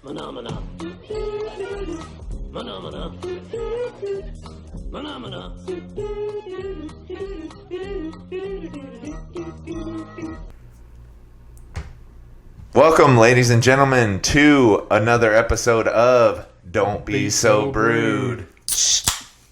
Phenomena. Phenomena. Phenomena. Welcome, ladies and gentlemen, to another episode of Don't Be So Brewed.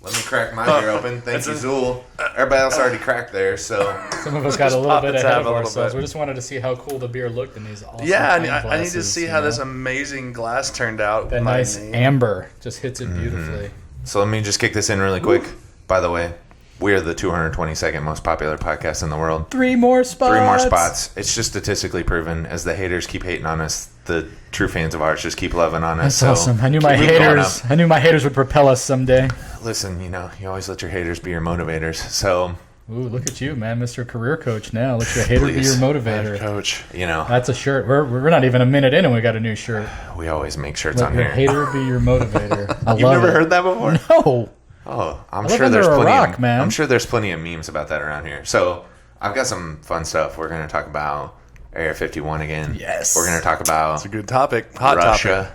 Let me crack my beer open. Thank you, Zool. Everybody else already cracked theirs, so... Some of us got a little bit ahead of ourselves. We just wanted to see how cool the beer looked in these awesome I need to see how this amazing glass turned out. That nice amber just hits it beautifully. So let me just kick this in really quick. By the way, we are the 222nd most popular podcast in the world. 3 more spots. It's just statistically proven. As the haters keep hating on us, the true fans of ours just keep loving on us. That's awesome. I knew my haters would propel us someday. Listen, you always let your haters be your motivators. So, ooh, look at you, man, Mr. Career Coach. Now let your hater be your motivator. Coach, that's a shirt. We're not even a minute in, and we got a new shirt. We always make shirts let on your here. Hater be your motivator. You've never heard that before? No. Oh, I'm sure there's plenty of memes about that around here. So I've got some fun stuff. We're going to talk about Area 51 again. Yes. We're going to talk about... It's a good topic. Hot topic.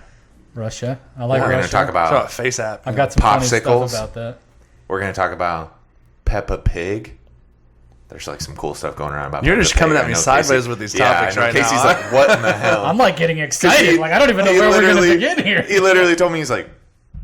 Russia. I like Russia. We're going to talk about... Face app. I've got some funny Popsicles. stuff about that. We're going to talk about Peppa Pig. There's like some cool stuff going around about You're Peppa just coming Pig. at me sideways with these topics right now. Casey's like, what in the hell? I'm like getting excited. I don't even know where we're going to begin here. He literally told me, he's like,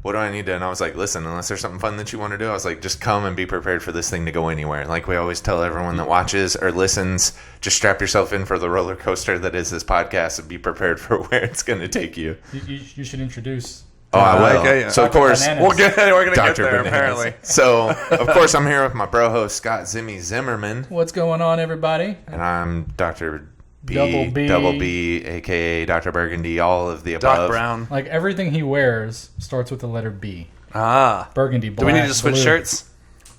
what do I need to? And I was like, listen, unless there's something fun that you want to do, I was like, just come and be prepared for this thing to go anywhere. Like we always tell everyone that watches or listens, just strap yourself in for the roller coaster that is this podcast and be prepared for where it's going to take you. You should introduce. Oh, I will. Okay. So, of course, we're going to get there, Bananas. apparently. So, of course, I'm here with my bro host, Scott Zimmy Zimmerman. What's going on, everybody? And I'm Dr. Double B, a.k.a. Dr. Burgundy, all of the above. Doc Brown. Like, everything he wears starts with the letter B. Ah. Burgundy, black, do we need to switch blue. shirts?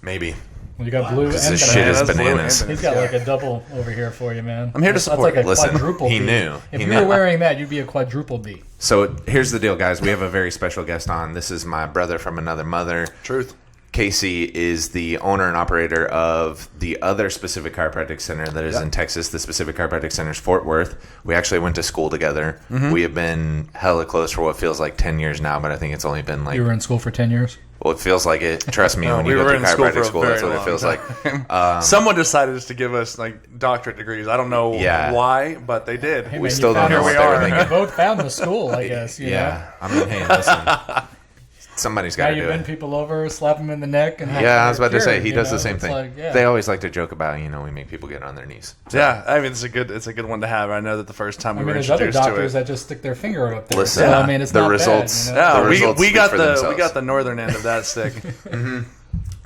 Maybe. Well, you got blue and This bananas. shit is bananas. He's got like a double over here for you, man. I'm here to support. That's like a quadruple he B. knew. If you were wearing that, you'd be a quadruple B. So here's the deal, guys. We have a very special guest on. This is my brother from another mother. Truth. Casey is the owner and operator of the other Specific Chiropractic Center that is in Texas. The Specific Chiropractic Center is Fort Worth. We actually went to school together. Mm-hmm. We have been hella close for what feels like 10 years now, but I think it's only been like... You were in school for 10 years? Well, it feels like it. Trust me, when you go to chiropractic school, that's what it feels like. Someone decided just to give us like doctorate degrees. I don't know why, but they did. Hey, we man, still don't know what they were thinking. We both found the school, I guess. You know? I mean, hey, listen. Somebody's got to do it. Now you bend people over, slap them in the neck. And I was about to say, he does the same thing. Like, They always like to joke about, we make people get on their knees. So. Yeah, I mean, it's a good one to have. I know that the first time we were introduced to it. There's other doctors that just stick their finger up there. Listen, so, I mean, it's the not results. bad, the results we got themselves. the northern end of that stick. Mm-hmm.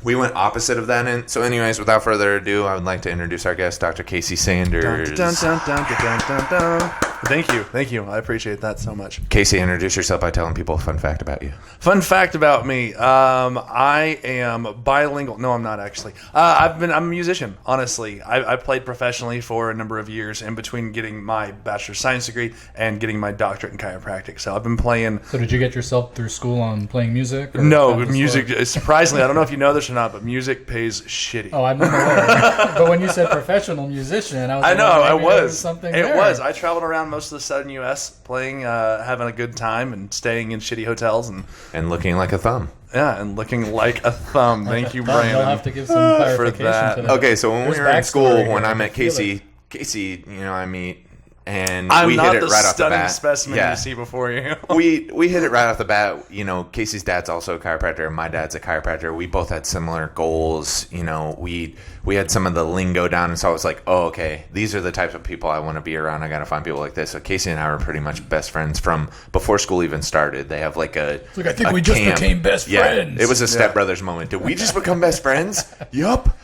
We went opposite of that end. So anyways, without further ado, I would like to introduce our guest, Dr. Casey Sanders. Dun, dun, dun, dun, dun, dun, dun. Thank you. I appreciate that so much. Casey, introduce yourself by telling people a fun fact about you. Fun fact about me: I am bilingual. No, I'm not actually. I'm a musician. Honestly, I played professionally for a number of years in between getting my bachelor's science degree and getting my doctorate in chiropractic. So I've been playing. So did you get yourself through school on playing music? No, music. Surprisingly, I don't know if you know this or not, but music pays shitty. Oh, I'm aware. But when you said professional musician, I was. Something. It was. I traveled around most of the southern U.S. playing, having a good time, and staying in shitty hotels and looking like a thumb. Yeah, and looking like a thumb. Thank you, Brandon. You'll have to give some clarification for that. to that. Okay, so when we were in school, when I met Casey, I meet. And I'm we not hit it the right off the stunning bat. specimen you see before you. we hit it right off the bat. Casey's dad's also a chiropractor. My dad's a chiropractor. We both had similar goals. We had some of the lingo down, and so I was like, oh, okay, these are the types of people I want to be around. I got to find people like this. So Casey and I were pretty much best friends from before school even started. They have like a I think we just became best friends. It was a stepbrothers moment. Did we just become best friends? Yup.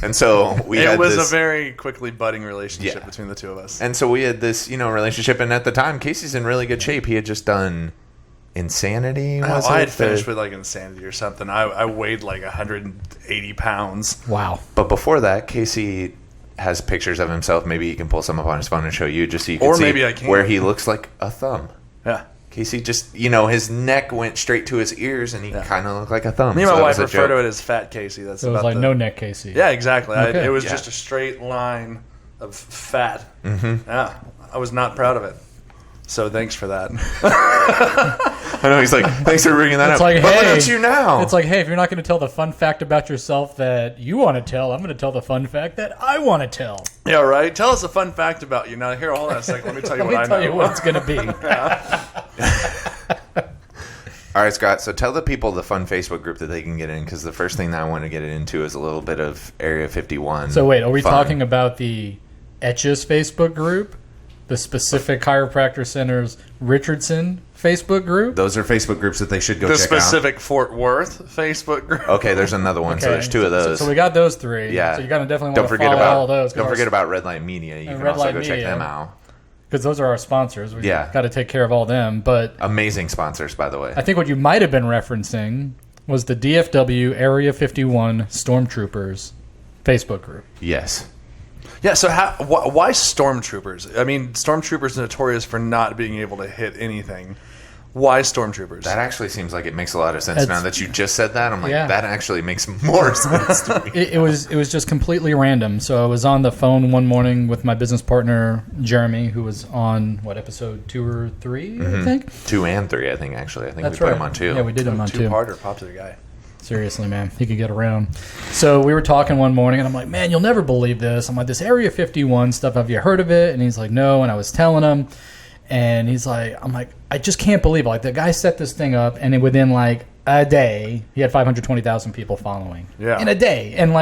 And so it was a very quickly budding relationship between the two of us. And so we had this, relationship. And at the time, Casey's in really good shape. He had just done Insanity. I had finished with like Insanity or something. I weighed like 180 pounds. Wow. But before that, Casey has pictures of himself. Maybe he can pull some up on his phone and show you just so you can see where he looks like a thumb. Yeah. Casey just, his neck went straight to his ears, and he kind of looked like a thumb. Me and my wife refer to it as Fat Casey. That's so it was like no neck Casey. Yeah, exactly. Okay. It was just a straight line of fat. Mm-hmm. Yeah, I was not proud of it. So thanks for that. I know he's like, thanks for bringing that up. Like, but hey, look at you now. It's like, hey, if you're not going to tell the fun fact about yourself that you want to tell, I'm going to tell the fun fact that I want to tell. Yeah, right. Tell us a fun fact about you. Now, here, hold on a second. Let me tell you what I know. Let me tell you what it's going to be. All right, Scott. So tell the people the fun Facebook group that they can get in, because the first thing that I want to get into is a little bit of Area 51. So wait, are we talking about the Etches Facebook group? The Specific Chiropractic Centers Richardson Facebook group? Those are Facebook groups that they should go the check out. The Specific Fort Worth Facebook group. Okay, there's another one. Okay. So there's two of those. So we got those three. Yeah. So you got to definitely want to follow all those. Don't forget about Red Light Media. You can also go check them out. Because those are our sponsors. We've got to take care of all them. But amazing sponsors, by the way. I think what you might have been referencing was the DFW Area 51 Stormtroopers Facebook group. Yes. Yeah, so why stormtroopers? I mean, stormtroopers are notorious for not being able to hit anything. Why stormtroopers? That actually seems like it makes a lot of sense now that you just said that. I'm like, that actually makes more sense to me. It was just completely random. So I was on the phone one morning with my business partner, Jeremy, who was on, episode 2 or 3, I think? 2 and 3, I think, actually. I think That's we put him on 2. Yeah, we did him on 2. Two-parter, Popsicle guy. Seriously, man. He could get around. So we were talking one morning, and I'm like, man, you'll never believe this. I'm like, this Area 51 stuff, have you heard of it? And he's like, no. And I was telling him, and he's like, I'm like, I just can't believe it. Like, the guy set this thing up, and within, a day, he had 520,000 people following. Yeah. In a day. And,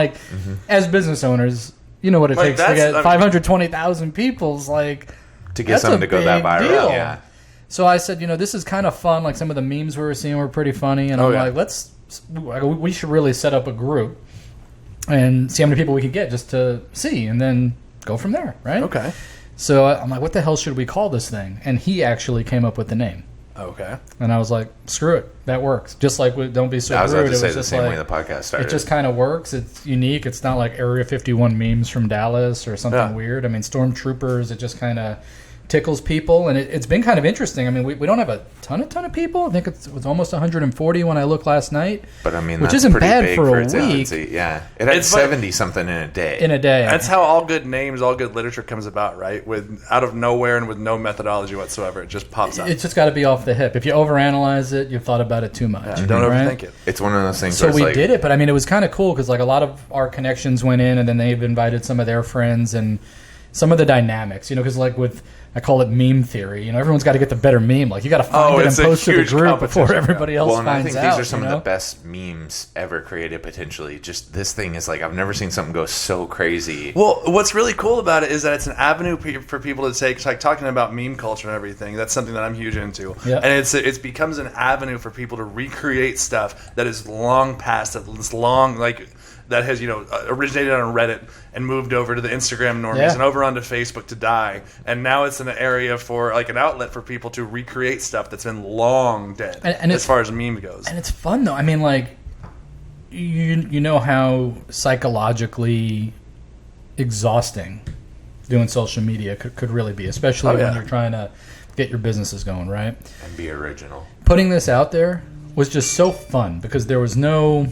as business owners, you know what it takes to get 520,000 people's, to get something to go that viral. Deal. Yeah. So I said, this is kind of fun. Like, some of the memes we were seeing were pretty funny. And I'm like, we should really set up a group and see how many people we could get just to see, and then go from there, right? Okay. So I'm like, what the hell should we call this thing? And he actually came up with the name. Okay. And I was like, screw it. That works. Just like with Don't Be So Brewed. I was about to say the same way the podcast started. It just kind of works. It's unique. It's not like Area 51 memes from Dallas or something weird. I mean, Stormtroopers, it just kind of tickles people, and it's been kind of interesting. I mean, we don't have a ton of people. I think it was almost 140 when I looked last night. But I mean, which that's isn't pretty bad big for a week. week. Yeah, it had 70 something in a day. That's how all good names, all good literature comes about, right? With out of nowhere and with no methodology whatsoever, it just pops up. It's just got to be off the hip. If you overanalyze it, you've thought about it too much. Yeah, don't overthink it. It's one of those things. So where we did it, but I mean, it was kind of cool because a lot of our connections went in, and then they've invited some of their friends and some of the dynamics, because with. I call it meme theory. Everyone's got to get the better meme. You got to find it and post to the group before everybody else finds out. Well, and I think these are some of the best memes ever created, potentially. Just this thing is I've never seen something go so crazy. Well, what's really cool about it is that it's an avenue for people to take, talking about meme culture and everything. That's something that I'm huge into. Yep. And it becomes an avenue for people to recreate stuff that is long past, that's long, that has originated on Reddit and moved over to the Instagram normies and over onto Facebook to die, and now it's an area for an outlet for people to recreate stuff that's been long dead and as far as meme goes. And it's fun though. I mean, you know how psychologically exhausting doing social media could really be, especially when you're trying to get your businesses going, right? And be original. Putting this out there was just so fun because there was no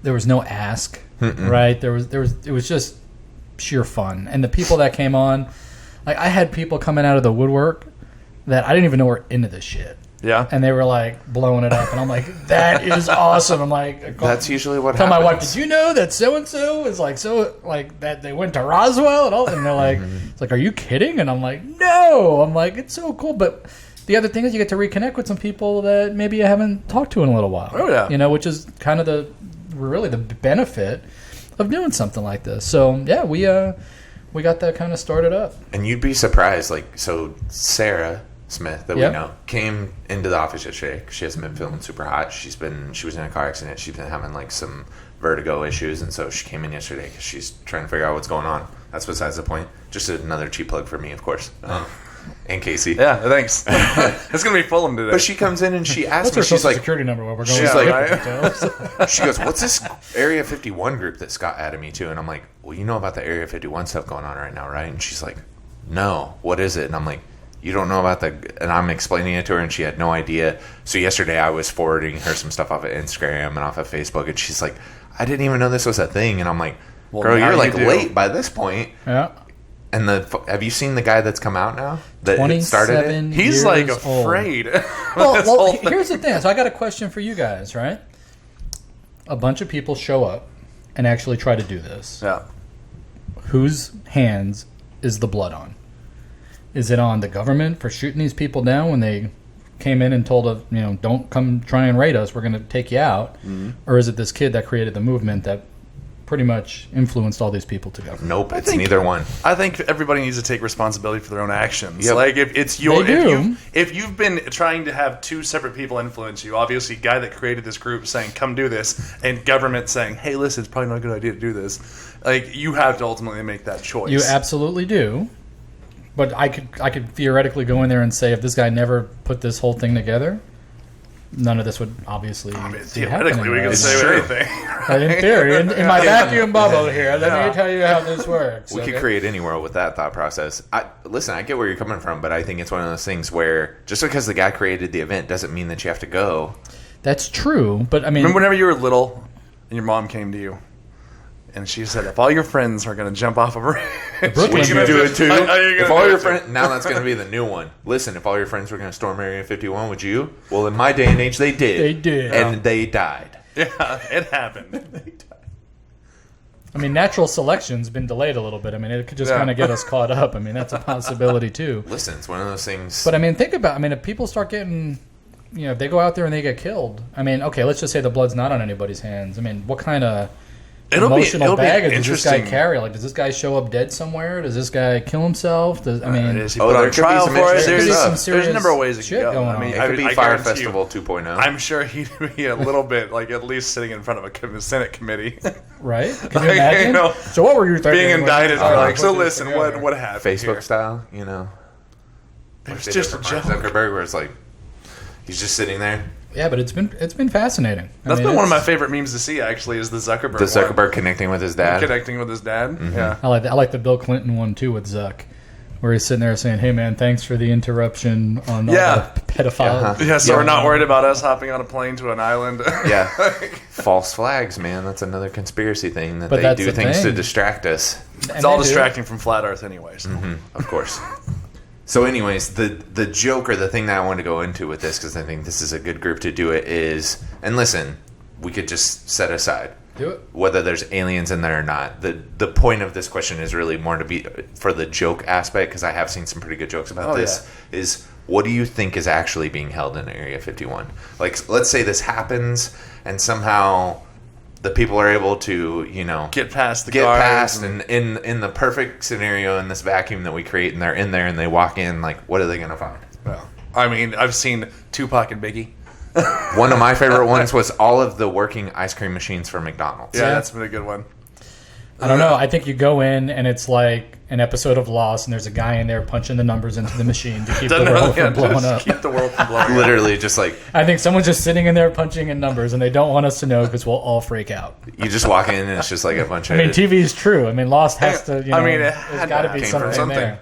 ask, right? It was just sheer fun. And the people that came on, I had people coming out of the woodwork that I didn't even know were into this shit. Yeah. And they were blowing it up. And I'm like, that is awesome. I'm like, that's usually what happens. Tell my wife, did you know that so-and-so is that they went to Roswell and all? And they're like, it's like, are you kidding? And I'm like, no. I'm like, it's so cool. But the other thing is you get to reconnect with some people that maybe you haven't talked to in a little while. Oh, yeah. Which is kind of really the benefit of doing something like this. So yeah, we got that kind of started up. And you'd be surprised, so Sarah Smith that we know came into the office yesterday. She hasn't been feeling super hot. She was in a car accident. She's been having some vertigo issues, and so she came in yesterday because she's trying to figure out what's going on. That's besides the point. Just another cheap plug for me, of course. And Casey. Yeah, thanks. It's going to be Fulham today. But she comes in and she asks me, she's like, security number while we're going. She's she goes, what's this Area 51 group that Scott added me to? And I'm like, well, you know about the Area 51 stuff going on right now, right? And she's like, no, what is it? And I'm like, you don't know about and I'm explaining it to her and she had no idea. So yesterday I was forwarding her some stuff off of Instagram and off of Facebook, and she's like, I didn't even know this was a thing. And I'm like, girl, you're late by this point. Yeah. And have you seen the guy that's come out now that started it? 27 He's like years old. afraid. Well, here's the thing. So I got a question for you guys, right? A bunch of people show up and actually try to do this. Yeah. Whose hands is the blood on? Is it on the government for shooting these people down when they came in and told us, don't come try and raid us, we're going to take you out? Mm-hmm. Or is it this kid that created the movement that pretty much influenced all these people to go? Nope, it's neither one. I think everybody needs to take responsibility for their own actions. Yep. Like if you've been trying to have two separate people influence you, obviously guy that created this group saying come do this, and government saying, hey, listen, it's probably not a good idea to do this. Like, you have to ultimately make that choice. You absolutely do. But I could theoretically go in there and say if this guy never put this whole thing together, none of this would obviously theoretically we can say anything. In theory, in my vacuum bubble here, let me tell you how this works. We could create any world with that thought process. Listen, I get where you're coming from, but I think it's one of those things where just because the guy created the event doesn't mean that you have to go. That's true, but I mean... Remember whenever you were little and your mom came to you and she said, if all your friends are going to jump off a bridge... Would you do it too? If all your friends... Now that's going to be the new one. Listen, if all your friends were going to storm Area 51, would you? Well, in my day and age, they did. They did. And they died. Yeah, it happened. They died. I mean, natural selection's been delayed a little bit. I mean, it could just kind of get us caught up. I mean, that's a possibility too. Listen, it's one of those things... But I mean, think about... I mean, if people start getting... if they go out there and they get killed... I mean, okay, let's just say the blood's not on anybody's hands. I mean, what kind of... emotional baggage does this guy carry? Like, does this guy show up dead somewhere? Does this guy kill himself? Is he put on trial for it? There's a number of ways it could go. I mean, it could be Fire Festival 2.0. I'm sure he'd be a little bit, like, at least sitting in front of a Senate committee. Right? Can you imagine? So what were you thinking? Being indicted. So listen, what happened Facebook here? style, It's just a joke. Zuckerberg, where it's like, he's just sitting there. Yeah, but it's been fascinating. That's been one of my favorite memes to see. Actually, is the Zuckerberg. The Zuckerberg connecting with his dad. Mm-hmm. Yeah. I like the Bill Clinton one too with Zuck, where he's sitting there saying, "Hey man, thanks for the interruption on all the pedophiles." Yeah, so we're not worried about us hopping on a plane to an island. Yeah. False flags, man. That's another conspiracy thing that but they do things to distract us. It's all distracting from flat Earth, anyways. Mm-hmm. Of course. So anyways, the joke or the thing that I want to go into with this, because I think this is a good group to do it, is, and listen, we could just set aside do it whether there's aliens in there or not. The point of this question is really more to be for the joke aspect, because I have seen some pretty good jokes about this, is what do you think is actually being held in Area 51? Like, let's say this happens and somehow the people are able to, get past the guards and in the perfect scenario in this vacuum that we create, and they're in there and they walk in, like, what are they going to find? Well, I mean, I've seen Tupac and Biggie. One of my favorite ones was all of the working ice cream machines for McDonald's. Yeah, that's been a good one. I don't know. I think you go in and it's like an episode of Lost, and there's a guy in there punching the numbers into the machine to keep the world from blowing up. Keep the world from blowing up. Literally, just like... I think someone's just sitting in there punching in numbers, and they don't want us to know because we'll all freak out. You just walk in and it's just like a bunch of... I mean, TV's true. I mean, Lost has to, there's got to be something there.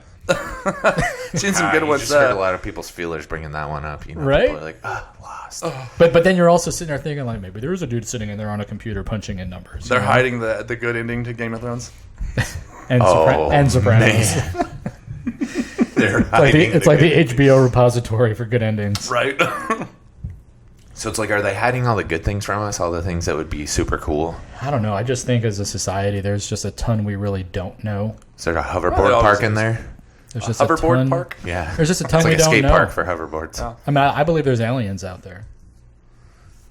Seen some good ones. You just heard a lot of people's feelers bringing that one up. Right? People are like, Lost. But then you're also sitting there thinking, like, maybe there is a dude sitting in there on a computer punching in numbers. They're hiding the good ending to Game of Thrones. and Sopranos. It's like the HBO repository for good endings. Right. So it's like, are they hiding all the good things from us? All the things that would be super cool? I don't know. I just think as a society, there's just a ton we really don't know. Is there a hoverboard park in there? There's just hoverboard park? Yeah. There's just a ton it's like we a don't skate know. park for hoverboards. Oh. I mean, I believe there's aliens out there.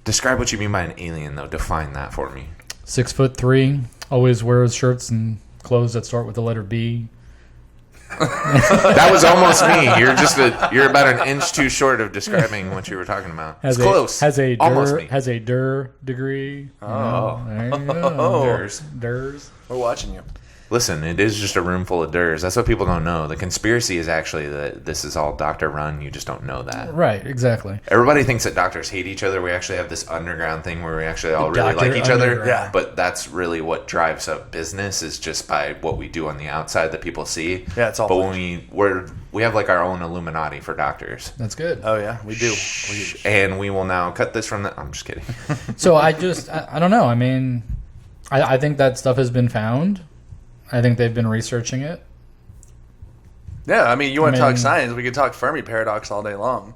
Describe what you mean by an alien, though. Define that for me. 6'3", always wears shirts and clothes that start with the letter B. That was almost me. You're about an inch too short of describing what you were talking about. It's close. Has a almost me. Has a DER degree. Oh. There you go. DERs. We're watching you. Listen, it is just a room full of DERs. That's what people don't know. The conspiracy is actually that this is all doctor run. You just don't know that. Right, exactly. Everybody thinks that doctors hate each other. We actually have this underground thing where we actually all really like each other. Yeah. But that's really what drives up business, is just by what we do on the outside that people see. Yeah, it's all. But when we have like our own Illuminati for doctors. That's good. Oh yeah, we do. And we will now cut this from the... I'm just kidding. So I don't know. I mean, I think that stuff has been found. I think they've been researching it. Yeah, I mean, you want to talk mean- science, we could talk Fermi paradox all day long,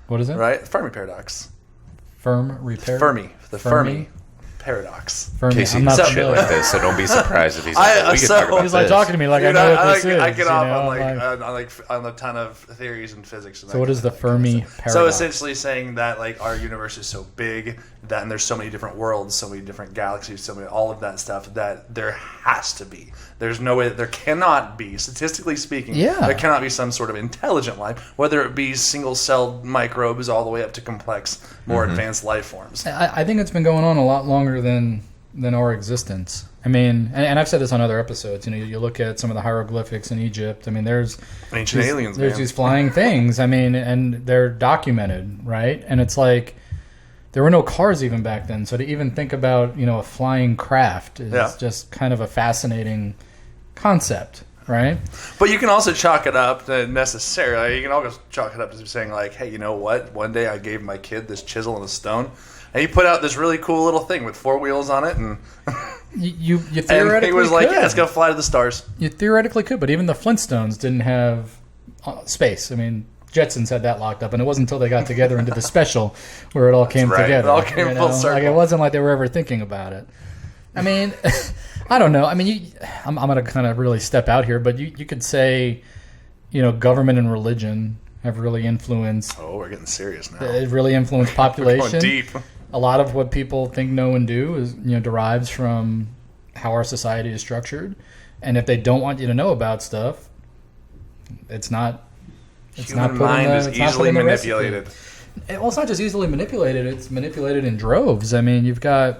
What is it? right? Fermi paradox. Fermi Fermi paradox. Fermi. Casey I'm not does shit familiar. like this, so don't be surprised if he's like, we could talk about He's like this. talking to me like Dude, I know what this is. I get you off know? on a ton of theories and physics. And So what is the Fermi paradox? So essentially saying that like our universe is so big that and there's so many different worlds, so many different galaxies, so many all of that stuff that there has to be. There's no way that there cannot be, statistically speaking, Yeah. there cannot be some sort of intelligent life, whether it be single-celled microbes all the way up to complex, more advanced life forms. I think it's been going on a lot longer than our existence. I mean, and I've said this on other episodes. You know, you look at some of the hieroglyphics in Egypt. I mean, there's Ancient aliens, there's man. these flying things. I mean, and they're documented, right? And it's like there were no cars even back then. So to even think about, you know, a flying craft is just kind of a fascinating concept, right? But you can also chalk it up to necessarily. You can always chalk it up to saying like, hey, you know what? One day I gave my kid this chisel and a stone, and he put out this really cool little thing with 4 wheels on it, and You and theoretically he was like, could. yeah, it's gonna fly to the stars. You theoretically could, but even the Flintstones didn't have space. I mean, Jetsons had that locked up, and it wasn't until they got together and did the special where it all came right. together. It all came you full know? circle. Like, it wasn't like they were ever thinking about it. I mean, I don't know. I mean, I'm going to kind of really step out here, but you could say, you know, government and religion have really influenced. Oh, we're getting serious now. It really influenced We're population. going deep. A lot of what people think, know, and do is, you know, derives from how our society is structured. And if they don't want you to know about stuff, it's not. It's Human not put mind in the, is it's not put easily in the recipe. manipulated. Well, it's not just easily manipulated; it's manipulated in droves. I mean, you've got,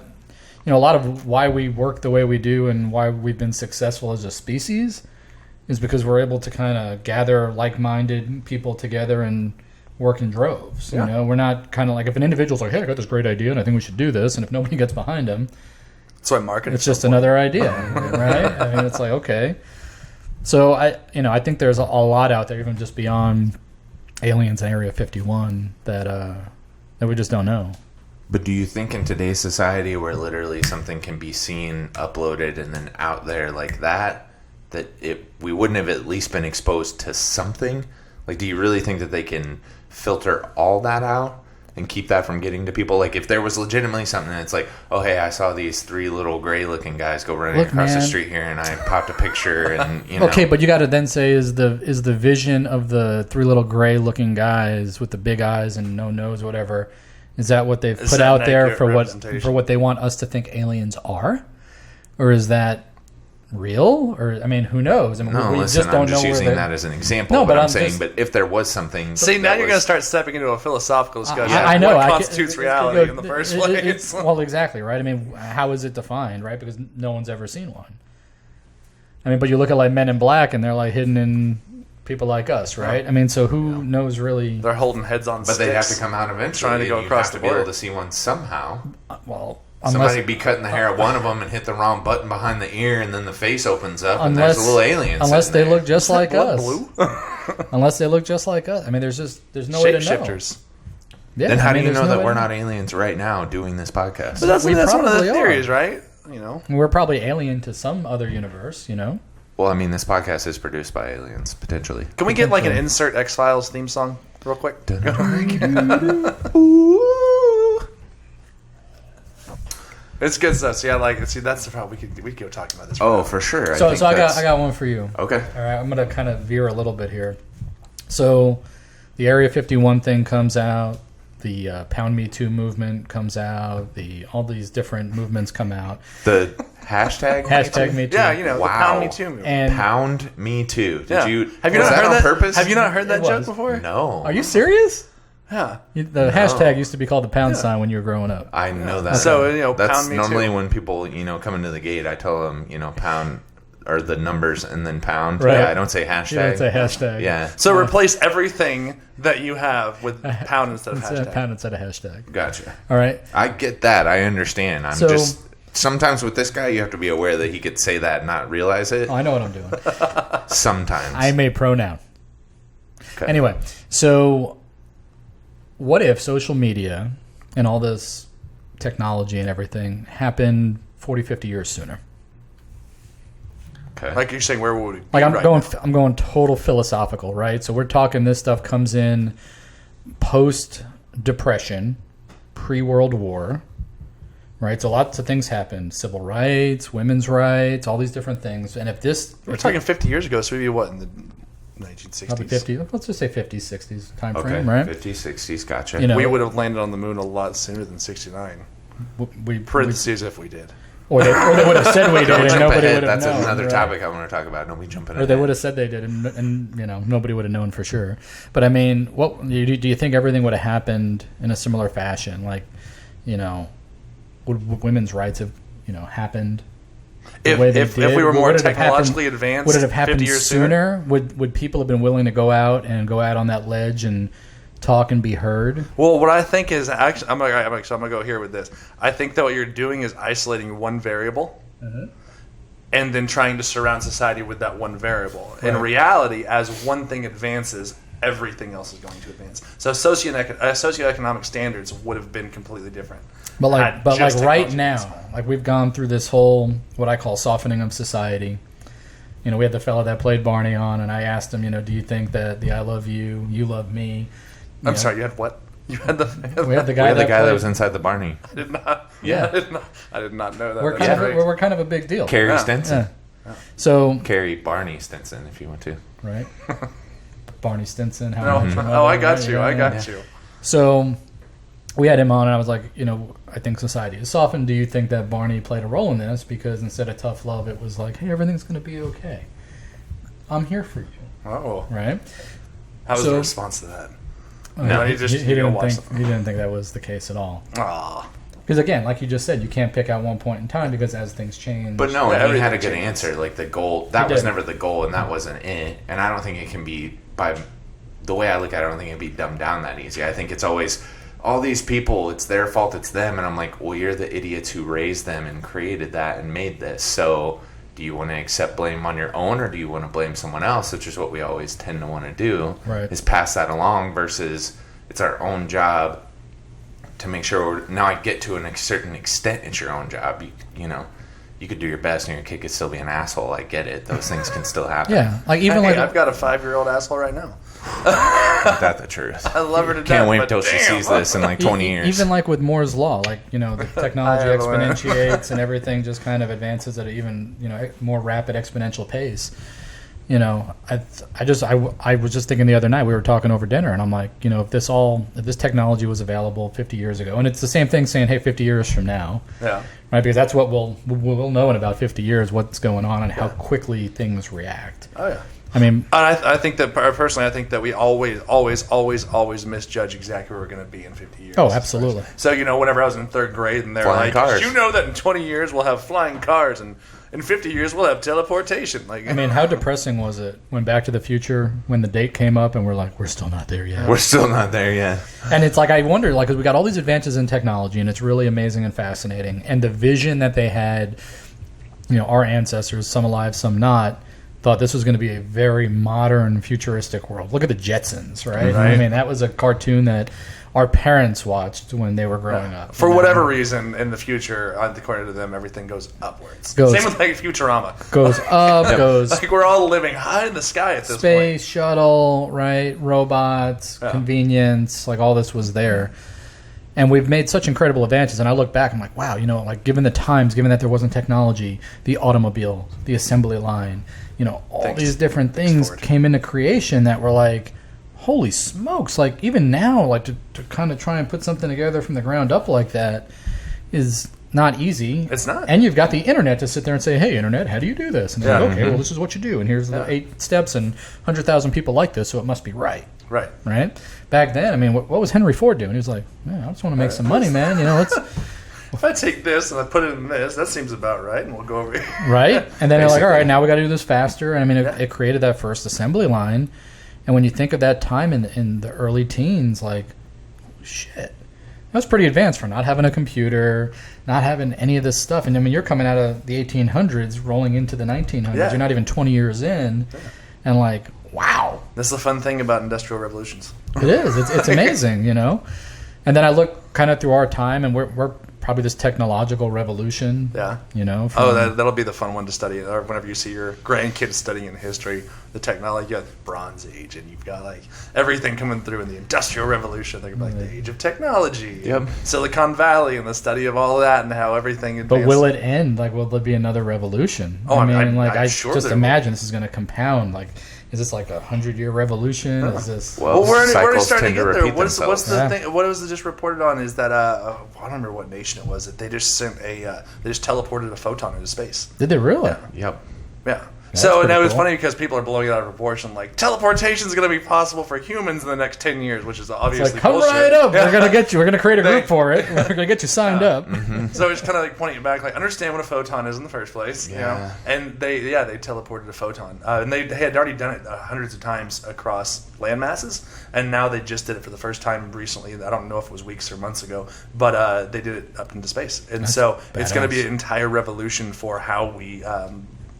you know, a lot of why we work the way we do and why we've been successful as a species is because we're able to kind of gather like-minded people together and work in droves. Yeah. You know, we're not kind of like if an individual's like, "Hey, I got this great idea, and I think we should do this," and if nobody gets behind them, That's why marketing. it's just another idea, right? I mean, it's like, okay. So I think there's a lot out there, even just beyond aliens and Area 51, that we just don't know. But do you think in today's society where literally something can be seen, uploaded, and then out there like that we wouldn't have at least been exposed to something? Like, do you really think that they can filter all that out and keep that from getting to people? Like, if there was legitimately something that's like, oh, hey, I saw these 3 little gray-looking guys go running across the man. street here, and I popped a picture, and, you know. Okay, but you got to then say, is the vision of the 3 little gray-looking guys with the big eyes and no nose, whatever, is that what they've Is put that out an there accurate for representation? what they want us to think aliens are? Or is that real? Or, I mean, who knows? I mean, No, we listen, just don't I'm just know using where that as an example. No, but but I'm I'm saying, just- but if there was something... See, now that you're was- going to start stepping into a philosophical discussion. I know. What I constitutes reality in the first place? Well, exactly, right? I mean, how is it defined, right? Because no one's ever seen one. I mean, but you look at like Men in Black, and they're like hidden in people like us, right? I mean, so who knows really? They're holding heads on But sticks. they'd have to come out eventually. Trying to go and you'd across have to the be able border. to see one somehow. Well, Somebody be cutting the hair of one of them and hit the wrong button behind the ear, and then the face opens up, and there's a little alien. unless sitting they there. look just like Blood us. blue? Unless they look just like us. I mean, there's no way to know. Shapeshifters. Yeah, Then how I do mean, you there's know no that way we're to not aliens right now doing this podcast? But that's We one of probably the are. theories, right? You know. We're probably alien to some other universe, you know. Well, I mean, this podcast is produced by aliens, potentially. Can we get like an insert X-Files theme song real quick? It's good stuff. So yeah, see, that's the problem. We could go talking about this. Oh, for sure. So think I that's- got one for you. Okay. All right, I'm going to kind of veer a little bit here. So the Area 51 thing comes out. The Pound Me Too movement comes out. All these different movements come out. The hashtag? Hashtag Me Too. Yeah, you know, the Wow. Pound Me Too movement. And Pound Me Too. Did Yeah. you? Have you was not that heard on that? purpose? Have you not heard that It joke was. before? No. are you serious? Yeah. The hashtag used to be called the pound sign when you were growing up. I know that. So, you know, that's Pound Me normally Too. when people, come into the gate, I tell them, pound or the numbers and then pound. Right. Yeah, I don't say hashtag. You don't say hashtag. Yeah. So replace everything that you have with pound instead of Instead of hashtag. pound instead of hashtag. Gotcha. All right. I get that. I understand. I'm So- just sometimes with this guy, you have to be aware that he could say that and not realize it. Oh, I know what I'm doing. Sometimes. I'm a pronoun. Okay. Anyway, so what if social media and all this technology and everything happened 40, 50 years sooner? Okay. Like you're saying, where would we be Like now? I'm going total philosophical, right? So we're talking this stuff comes in post Depression, pre-World War, right? So lots of things happened: civil rights, women's rights, all these different things. And if this, We're talking 50 years ago, so maybe what, in the 1960s? probably 50, let's just say 50s, 60s time Okay. frame, right? 50s, 60s, gotcha. You know, We would have landed on the moon a lot sooner than 69. Parentheses if we did. or they would have said we did, Don't and jump nobody ahead. would have That's known. another right? topic I want to talk about. Nobody jumping Or ahead. they would have said they did, and nobody would have known for sure. But I mean, what do you think everything would have happened in a similar fashion? Like, would women's rights have happened? The way they If did? we were more Would it have technologically happened- advanced would it have happened 50 years sooner? Would people have been willing to go out on that ledge and talk and be heard? Well, what I think is actually, I'm gonna go here with this. I think that what you're doing is isolating one variable, and then trying to surround society with that one variable. In Right. reality, as one thing advances, everything else is going to advance. So socioeconomic standards would have been completely different. But like Had just right technology now, advanced. like we've gone through this whole what I call softening of society. We had the fella that played Barney on, and I asked him, do you think that the "I love you, you love me"? I'm sorry, you had what? You had the. We had the We guy had the guy that played- was inside the Barney. I did not. Yeah. I did not know that. We're That's great. we're kind of a big deal. Carrie Yeah. Stinson. Yeah. So Carrie Barney Stinson, if you want to. right, Barney Stinson. How No, I Met Your oh, I Mother, got right? you. Yeah, I yeah. got you. So we had him on, and I was like, I think society is softened. Do you think that Barney played a role in this? Because instead of tough love, it was like, hey, everything's going to be okay. I'm here for you, Oh, right? how was So- the response to that? No, he, he just- he you go didn't watch think he didn't think that was the case at all. Ah, Because again, like you just said, you can't pick out one point in time because as things change. But no, Yeah, and he had a everything good changes. answer. Like the goal, that He was did. never the goal, and that wasn't it. And I don't think it can be, by the way I look at it, I don't think it can be dumbed down that easy. I think it's always all these people, it's their fault, it's them. And I'm like, well, you're the idiots who raised them and created that and made this. So do you want to accept blame on your own, or do you want to blame someone else, which is what we always tend to want to do, Right. is pass that along versus it's our own job to make sure now I get to a certain extent it's your own job. You could do your best and your kid could still be an asshole. I get it. Those things can still happen. yeah, like even hey, like I've got a 5-year-old asshole right now. Ain't that the truth? I love her to death. Can't wait but until she damn. sees this in like 20 years. Even like with Moore's law, like the technology I have learned. exponentiates and everything just kind of advances at an even more rapid exponential pace. I was just thinking the other night we were talking over dinner, and I'm like, if this technology was available 50 years ago, and it's the same thing saying, hey, 50 years from now, Yeah. right? Because that's what we'll know in about 50 years what's going on and how quickly things react. Oh yeah. I mean, I think that personally, I think that we always misjudge exactly where we're going to be in 50 years. oh, absolutely. So whenever I was in 3rd grade, and they're Flying like, cars. "Did you know that in 20 years we'll have flying cars, and in 50 years we'll have teleportation?" Like, I mean, how depressing was it when Back to the Future, when the date came up and we're like, we're still not there yet. We're still not there yet. And it's like, I wonder, like, 'cause we got all these advances in technology, and it's really amazing and fascinating. And the vision that they had, our ancestors, some alive, some not, thought this was going to be a very modern, futuristic world. Look at the Jetsons, right? Right. I mean, that was a cartoon that our parents watched when they were growing up. for whatever reason, in the future, according to them, everything goes upwards. Goes- Same with like Futurama. Goes up, goes Like we're all living high in the sky at this space shuttle, right? Robots, Yeah. convenience, like all this was there. And we've made such incredible advances. And I look back, I'm like, wow, like given the times, given that there wasn't technology, the automobile, the assembly line, all Thanks. these different Thanks, things Ford. came into creation that were like, holy smokes. Like even now, like to kind of try and put something together from the ground up like that is not easy. It's not. And you've got the internet to sit there and say, hey, internet, how do you do this? And they're Yeah. like, okay, well, this is what you do. And here's the 8 steps, and 100,000 people like this, so it must be right. point. Right. Right? Back then, I mean, what was Henry Ford doing? He was like, man, I just want to make some money, man. Let's, If I take this and I put it in this, that seems about right, and we'll go over here. right? And then they're like, all Basically. right, now we got to do this faster. And I mean, Yeah. it created that first assembly line. And when you think of that time in the early teens, like, shit. That was pretty advanced for not having a computer, not having any of this stuff. And I mean, you're coming out of the 1800s, rolling into the 1900s. Yeah. You're not even 20 years in. And like, wow. That's the fun thing about industrial revolutions. It is. It's amazing, And then I look kind of through our time, and we're probably this technological revolution. Yeah. You know. That'll be the fun one to study. Or whenever you see your grandkids studying history, the technology, you got the Bronze Age, and you've got like everything coming through in the Industrial Revolution. They're like the age of technology. Yep. Silicon Valley and the study of all of that and how everything advanced. But will it end? Like, will there be another revolution? Oh, I'm sure just imagine this is going to compound. Like, is this like 100-year revolution? Is this? Well, we're already starting to get there. What's the thing? What was just reported on is that I don't remember what nation it was that they just sent they just teleported a photon into space. Did they really? Yep. Yeah. That's So pretty now it's cool. funny because people are blowing it out of proportion. Like teleportation is going to be possible for humans in the next 10 years, which is obviously It's like, come bullshit. right up. Yeah. We're gonna get you. We're gonna create a group for it. We're gonna get you signed up. So it's kind of like pointing it back, like understand what a photon is in the first place. You know? And they teleported a photon, and they had already done it hundreds of times across land masses, and now they just did it for the first time recently. I don't know if it was weeks or months ago, but they did it up into space, and so it's going to be an entire revolution for how we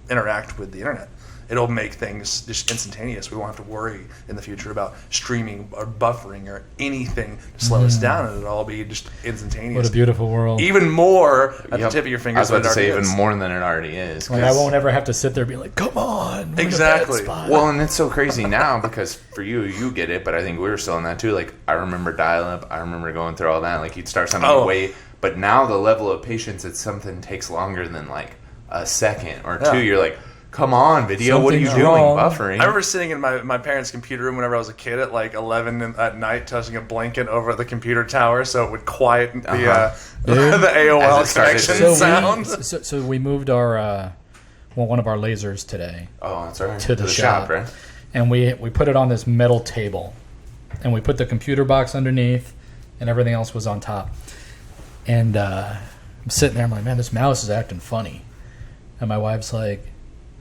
interact with the internet. It'll make things just instantaneous. We won't have to worry in the future about streaming or buffering or anything to slow us down, and it'll all be just instantaneous. What a beautiful world. Even more at the tip of your fingers. I was about to say than it even is. more than it already is. Like, I won't ever have to sit there and be like, come on. we're in a bad Exactly. spot. Well, and it's so crazy now because for you get it, but I think we were still in that too. Like, I remember dial-up. I remember going through all that. Like, you'd start something, you wait. But now the level of patience, it's something takes longer than like a second or two. You're like, come on, video. What are you Something's doing? wrong. Buffering. I remember sitting in my parents' computer room whenever I was a kid at like 11 at night, touching a blanket over the computer tower so it would quiet the AOL As it started connection to- sound. So we moved our one of our lasers today. Oh, that's right. To the shop, shop. right? And we put it on this metal table, and we put the computer box underneath, and everything else was on top. And I'm sitting there, I'm like, man, this mouse is acting funny. And my wife's like,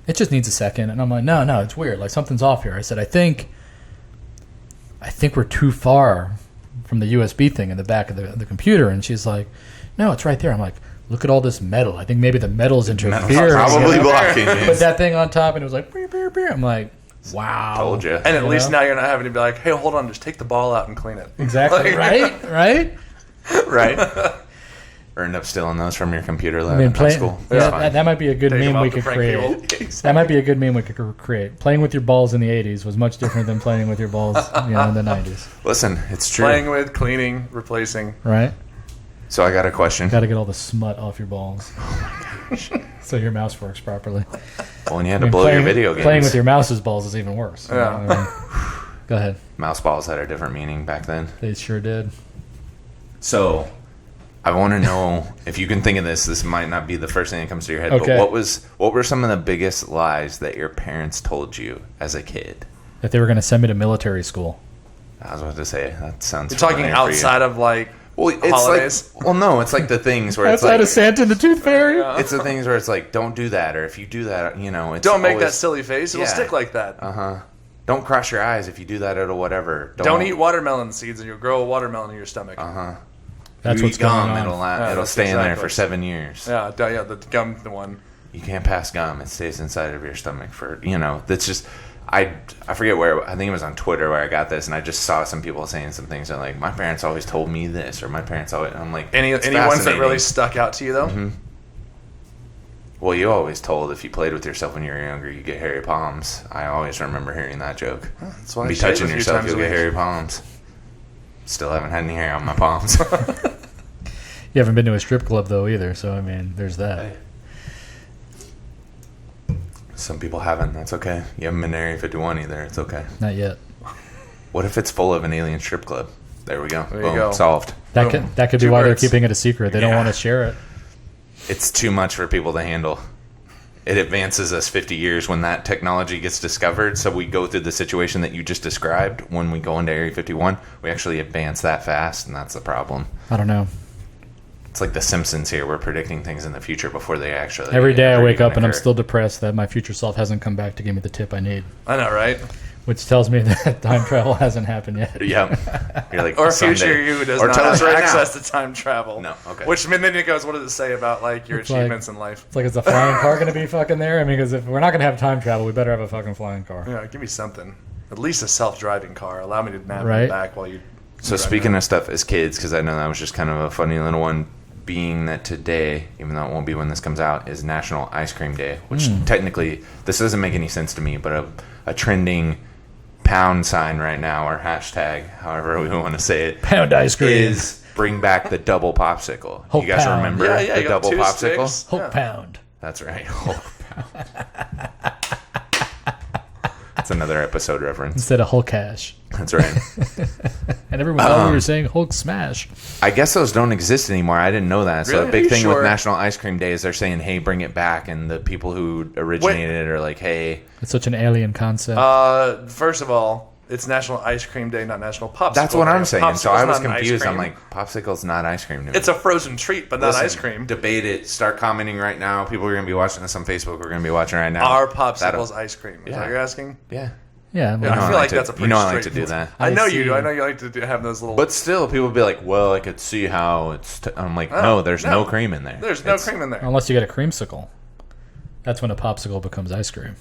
it just needs a second. And I'm like, no, it's weird. Like, something's off here. I said, I think we're too far from the USB thing in the back of the computer. And she's like, no, it's right there. I'm like, look at all this metal. I think maybe the metal's interfering. Probably blocking Put it. that thing on top, and it was like, beep, beep, beep. I'm like, wow. Told you. And at least know? now you're not having to be like, hey, hold on, just take the ball out and clean it. Exactly. Like- Right? Right? Or end up stealing those from your computer lab I mean, in high school. It's yeah, fine. that might be a good Take 'em meme out we to could Frank create. Cable. That might be a good meme we could create. Playing with your balls in the 80s was much different than playing with your balls in the 90s. Listen, it's true. Playing with, cleaning, replacing. Right? So I got a question. Got to get all the smut off your balls. So your mouse works properly. Well, when you had to blow your video games. Playing with your mouse's balls is even worse. You Yeah. know what I mean? Go ahead. Mouse balls had a different meaning back then. They sure did. So I want to know if you can think of this. This might not be the first thing that comes to your head, Okay. but what were some of the biggest lies that your parents told you as a kid? That they were going to send me to military school. I was about to say that sounds. You're talking familiar for you. outside of like Well, it's holidays. like, well, no, it's like the things where it's Outside like of Santa and the Tooth Fairy? it's the things where it's like, don't do that, or if you do that, it's Don't make that always- silly face. It'll Yeah. stick like that. Don't cross your eyes if you do that. It'll whatever. Don't eat watermelon seeds and you'll grow a watermelon in your stomach. That's you what's eat gum, going on. it'll that's stay in there exactly. for 7 years. Yeah, the gum, the one. You can't pass gum; it stays inside of your stomach for That's just I forget where. I think it was on Twitter where I got this, and I just saw some people saying some things and like my parents always told me this, or my parents always. I'm like, Any it's ones that fascinating. really stuck out to you though? Well, you always told if you played with yourself when you were younger, you get hairy palms. I always remember hearing that joke. That's why I Be shave touching a few yourself, times you'll a get week. hairy palms. Still haven't had any hair on my palms. You haven't been to a strip club, though, either. So, I mean, there's that. Some people haven't. That's okay. You haven't been to Area 51 either. It's okay. Not yet. What if it's full of an alien strip club? There we go. There you Boom. go. Solved. That Boom. could be Two why birds. they're keeping it a secret. They don't Yeah. want to share it. It's too much for people to handle. It advances us 50 years when that technology gets discovered. So we go through the situation that you just described. When we go into Area 51, we actually advance that fast, and that's the problem. I don't know. It's like the Simpsons here. We're predicting things in the future before they actually Every day I ever wake even up and I'm occur. still depressed that my future self hasn't come back to give me the tip I need, I know, right? which tells me that time travel hasn't happened yet. Yep. You're like, Or someday. future you does Or not tell have us right access now. to time travel. No, okay. Which then it goes, what does it say about like your It's like- achievements in life? It's like, is the flying car going to be fucking there? I mean, because if we're not going to have time travel, we better have a fucking flying car. Yeah, give me something. At least a self-driving car. Allow me to navigate Right. back while you. So speaking of stuff as kids, because I know that was just kind of a funny little one. being that today, even though it won't be when this comes out, is National Ice Cream Day, which technically, this doesn't make any sense to me, but a trending pound sign right now, or hashtag, however we want to say it, Pound ice cream. is bring back the double popsicle. Hulk You guys pound. remember Yeah, the you got double 2 popsicle? sticks. Hulk Yeah. pound. That's right. Hulk pound. That's another episode reference. Instead of Hulk cash. That's right. And everyone thought we were saying Hulk smash. I guess those don't exist anymore. I didn't know that. So Really? a Are big you thing sure? with National Ice Cream Day is they're saying, hey, bring it back. And the people who originated it are like, hey. It's such an alien concept. First of all, it's National Ice Cream Day, not National Popsicle That's what Day. I'm saying. So Popsicle's I was not an ice confused. I'm cream. like, popsicle's not ice cream to me. It's a frozen treat, but not Listen, ice cream. Debate it. Start commenting right now. People are going to be watching this on Facebook. We're going to be watching right now. Our popsicle's That'll- ice cream. Is Yeah. that what you're asking? Yeah. yeah. Yeah, well, I know I feel like like to- that's a pretty you know I like to straight- do that. I know I you do. see. I know you like to have those little. But still, people will be like, well, I could see how it's... I'm like, no, there's no cream in there. There's no It's- cream in there. unless you get a creamsicle. That's when a popsicle becomes ice cream.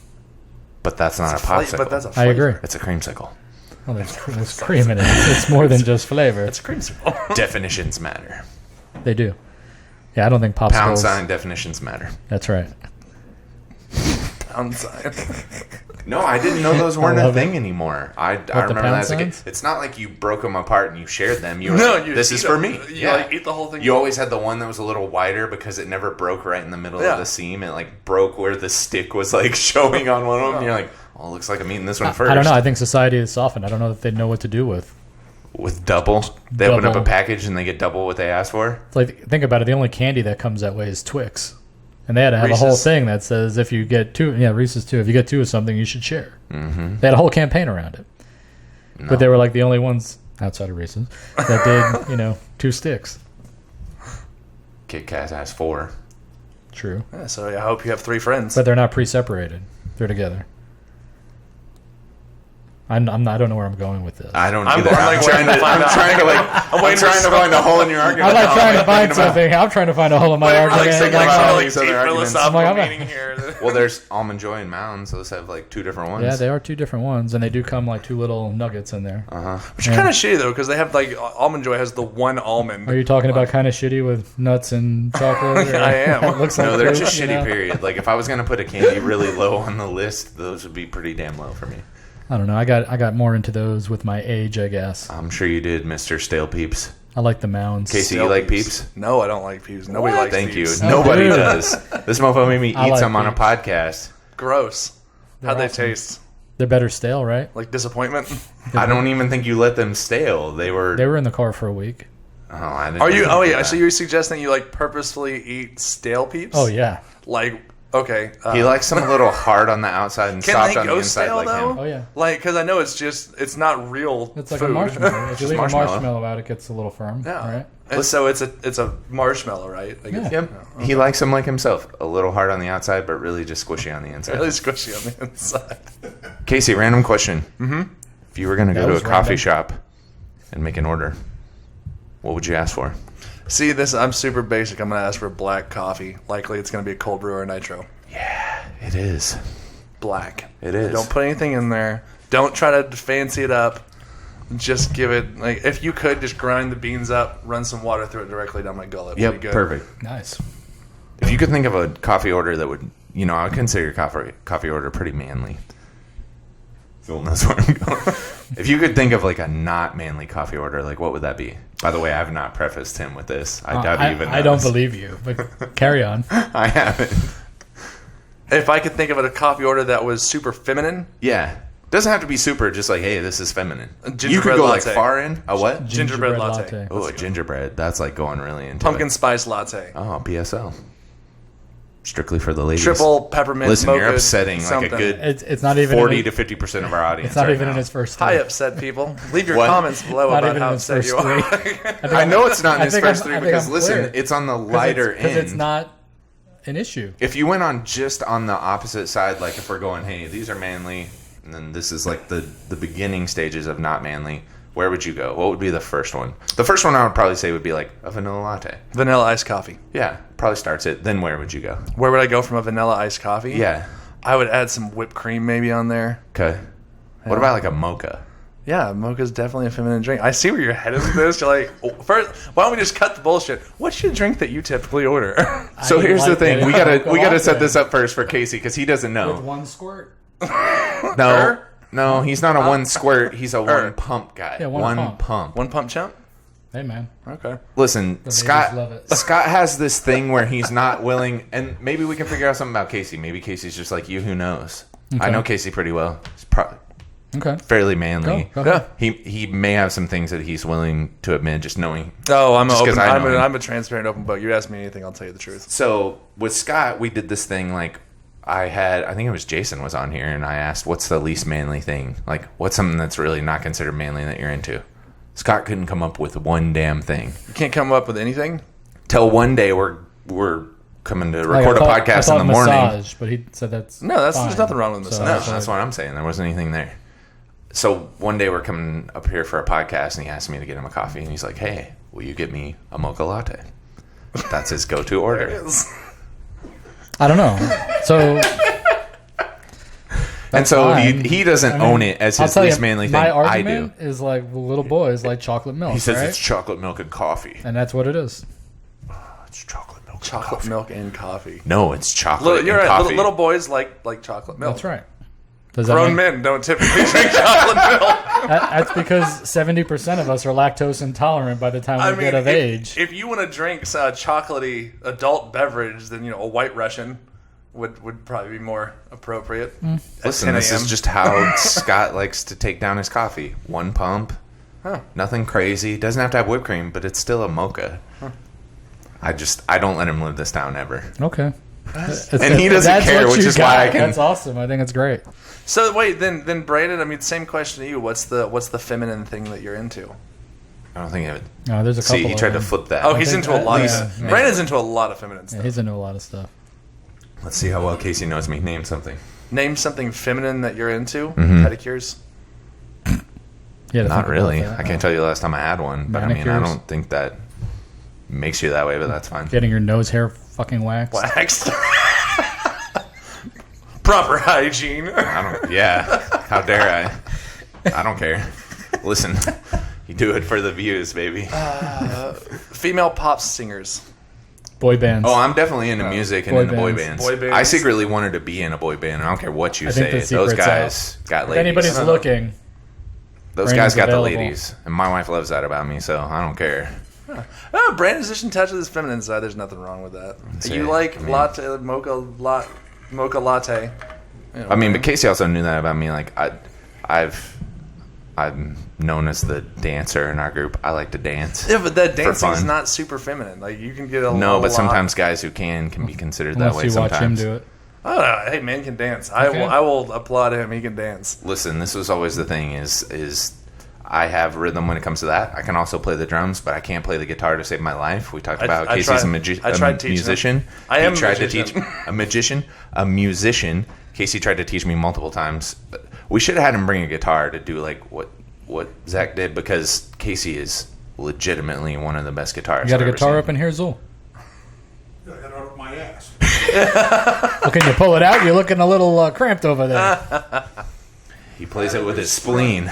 But that's not a Fla- popsicle. But that's a I flavor. agree. It's a creamsicle. Well, there's cream in it. It's more than just flavor. It's a creamsicle. Definitions matter. They do. Yeah, I don't think popsicles. Pound sign definitions matter. That's right. Pound sign. No, I didn't know those weren't a love it. thing anymore. I remember pound that as a kid. signs? It's not like you broke them apart and you shared them. You were No, like, you this eat is for them. me. You like eat the whole thing. You always had the one that was a little wider because it never broke right in the middle Yeah. of the seam. It like broke where the stick was like showing on one of them. And you're like, oh, it looks like I'm eating this one first. I don't know. I think society is softened. I don't know that they know what to do with. With double, they open up a Double. package and they get double what they asked for. It's like, think about it. The only candy that comes that way is Twix. And they had to have a whole Reese's. thing that says if you get two, Reese's too. If you get two of something, you should share. Mm-hmm. They had a whole campaign around it. No. But they were like the only ones outside of Reese's that did, 2 sticks. Kit Kat has 4. True. Yeah, so I hope you have 3 friends. But they're not pre-separated. They're together. I don't know where I'm going with this. I don't I'm- either. I'm, I'm like, trying waiting to to find out. I'm trying to find a hole in your argument. I like trying to find thinking about- something. I'm trying to find a hole in my We're argument. thinking Like, about so- all these other deep arguments. philosophical I'm like, meaning here. Well, there's Almond Joy and Mounds. Those have like 2 different ones. yeah, they are 2 different ones, and they do come like 2 little nuggets in there. Which is kind of shitty though, because they have like Almond Joy has the one almond. Are you talking about kind of shitty with nuts and chocolate? or- I am. It looks like No, they're fruit, just you shitty. know? Period. Like if I was gonna put a candy really low on the list, those would be pretty damn low for me. I don't know. I got more into those with my age, I guess. I'm sure you did, Mr. Stale Peeps. I like the mounds. Casey, you like Peeps? No, I don't like peeps. Nobody likes Thank you. peeps. Nobody dude. does. This mofo made me I eat like some on a Peeps. podcast. Gross. How'd they awesome. taste? They're better stale, right? Like disappointment? I don't even think you let them stale. They were. They were in the car for a week. Oh, I didn't Are you? think Oh of yeah. that. So you're suggesting you like purposefully eat stale peeps? Oh yeah. Like okay. He likes them a little hard on the outside and Can soft they on the go inside, stale like though? him. Oh yeah. Like because I know it's not real. It's like food. a marshmallow. If you Just leave marshmallow. a marshmallow out, it gets a little firm. Yeah. Right? And so it's a marshmallow, right? Like Yeah. Yep. He likes them like himself, a little hard on the outside, but really just squishy on the inside. really squishy on the inside. Casey, random question. Mm-hmm. If you were going to go That to a was coffee random. shop and make an order, what would you ask for? See this? I'm super basic. I'm gonna ask for black coffee. Likely it's gonna be a cold brew or nitro. It is. Black. It is. Don't put anything in there. Don't try to fancy it up. Just give it like if you could just grind the beans up, run some water through it directly down my gullet. Would be Yep, good. perfect. Nice. If you could think of a coffee order that would, I would consider your coffee order pretty manly. Phil knows where I'm going. If you could think of like a not manly coffee order, like what would that be? By the way, I have not prefaced him with this. I doubt he even knows. I don't believe you, but carry on. I haven't. If I could think of a coffee order that was super feminine, Yeah. Doesn't have to be super, just like, hey, this is feminine. gingerbread You could go latte. like far in. A what? Gingerbread latte. Oh, a gingerbread. That's like going really into pumpkin it. spice latte, Oh, BSL. Strictly for the ladies. triple peppermint. Listen, you're mocha, upsetting something. like a good It's not even 40 in to 50% of our audience. It's not right even now. in his first. Hi, three. upset people. Leave your What? comments below Not about even how in his upset first you three. are. I know it's not in I his think first I'm- three I think because I'm listen, clear. it's on the lighter because end. it's not an issue. If you went on just on the opposite side, like if we're going, hey, these are manly, and then this is like the beginning stages of not manly, where would you go? What would be the first one? The first one I would probably say would be like a vanilla latte. Vanilla iced coffee. Yeah, probably starts it. Then where would you go? Where would I go from a vanilla iced coffee? Yeah. I would add some whipped cream maybe on there. Okay. What about like a mocha? Yeah, mocha's definitely a feminine drink. I see where your head is with this. You're like, first, why don't we just cut the bullshit? What's your drink that you typically order? So here's the thing: we gotta set latte. this up first for Casey because he doesn't know. With one squirt. No, he's not a one squirt. He's a one pump guy. Yeah, one pump. One pump chump? Hey, man. Okay. Listen, love it. Scott has this thing where he's not willing, and maybe we can figure out something about Casey. Maybe Casey's just like you. Who knows? Okay. I know Casey pretty well. He's probably fairly manly. Go ahead. He may have some things that he's willing to admit, just knowing. Oh, I'm I'm a transparent open book. You ask me anything, I'll tell you the truth. So with Scott, we did this thing like I think it was Jason was on here, and I asked, "What's the least manly thing? Like, what's something that's really not considered manly that you're into?" Scott couldn't come up with one damn thing. You can't come up with anything? Till one day we're coming to record a podcast in the morning. Massage, but he said that's there's fine. nothing wrong with massage. No, that's what I'm saying. There wasn't anything there. So one day we're coming up here for a podcast, and he asked me to get him a coffee, and he's like, "Hey, will you get me a mocha latte?" That's his go-to order. I don't know. So... And so fine. he doesn't own it as his least manly thing. My I do. argument is like little boys like chocolate milk. He says right? it's chocolate milk and coffee. And that's what it is. It's chocolate milk. Chocolate milk and coffee. No, it's chocolate You're and right. coffee. Little boys like chocolate milk. That's right. Does that Grown mean- men don't typically drink chocolate milk. That's because 70% of us are lactose intolerant by the time we get of age. If you want to drink a chocolatey adult beverage, then a White Russian would probably be more appropriate. Listen, this is just how Scott likes to take down his coffee. One pump. Huh. Nothing crazy. Doesn't have to have whipped cream, but it's still a mocha. Huh. I don't let him live this down ever. Okay. And he doesn't care, which is why I can. That's awesome. I think it's great. So wait, then Brandon, I mean, same question to you. What's the feminine thing that you're into? I don't think it. No, there's a couple. See, he tried to flip that. Oh, he's into a lot of. Yeah. Brandon's into a lot of feminine stuff. Yeah, he's into a lot of stuff. Let's see how well Casey knows me. Name something. Name something feminine that you're into. Mm-hmm. Pedicures. Yeah, Not really. I can't tell you the last time I had one, but I mean, I Manicures. don't think that makes you that way, but that's fine. Getting your nose hair fucking waxed. Waxed. Proper hygiene. Yeah. How dare I? I don't care. Listen, you do it for the views, baby. Female pop singers. Boy bands. Oh, I'm definitely into music and boy into boy bands. bands. Boy bands. I secretly wanted to be in a boy band. I don't care what you I think say. the Those secret's guys got If ladies. anybody's looking, Those Brandon's guys got available. the ladies, and my wife loves that about me, so I don't care. Oh, Brandon's just in touch with his feminine side. There's nothing wrong with that. See, You like I mean- latte, mocha latte. I mean, but Casey also knew that about me. Like I'm known as the dancer in our group. I like to dance. Yeah, but that for dancing is fun. not super feminine. Like you can get a No, but lot- sometimes guys who can be considered that unless way. you watch him Sometimes. do it. I don't know. Hey, man can dance. Okay. I will applaud him. He can dance. Listen, this was always the thing: is I have rhythm when it comes to that. I can also play the drums, but I can't play the guitar to save my life. We talked about Casey's I tried teaching musician. him. I am He a tried to musician. teach a musician. Casey tried to teach me multiple times. But we should have had him bring a guitar to do like what Zach did, because Casey is legitimately one of the best guitarists. You got a I've ever guitar seen. up in here, Zool? I got it up my ass. Well, can you pull it out? You're looking a little cramped over there. He plays it with his spleen.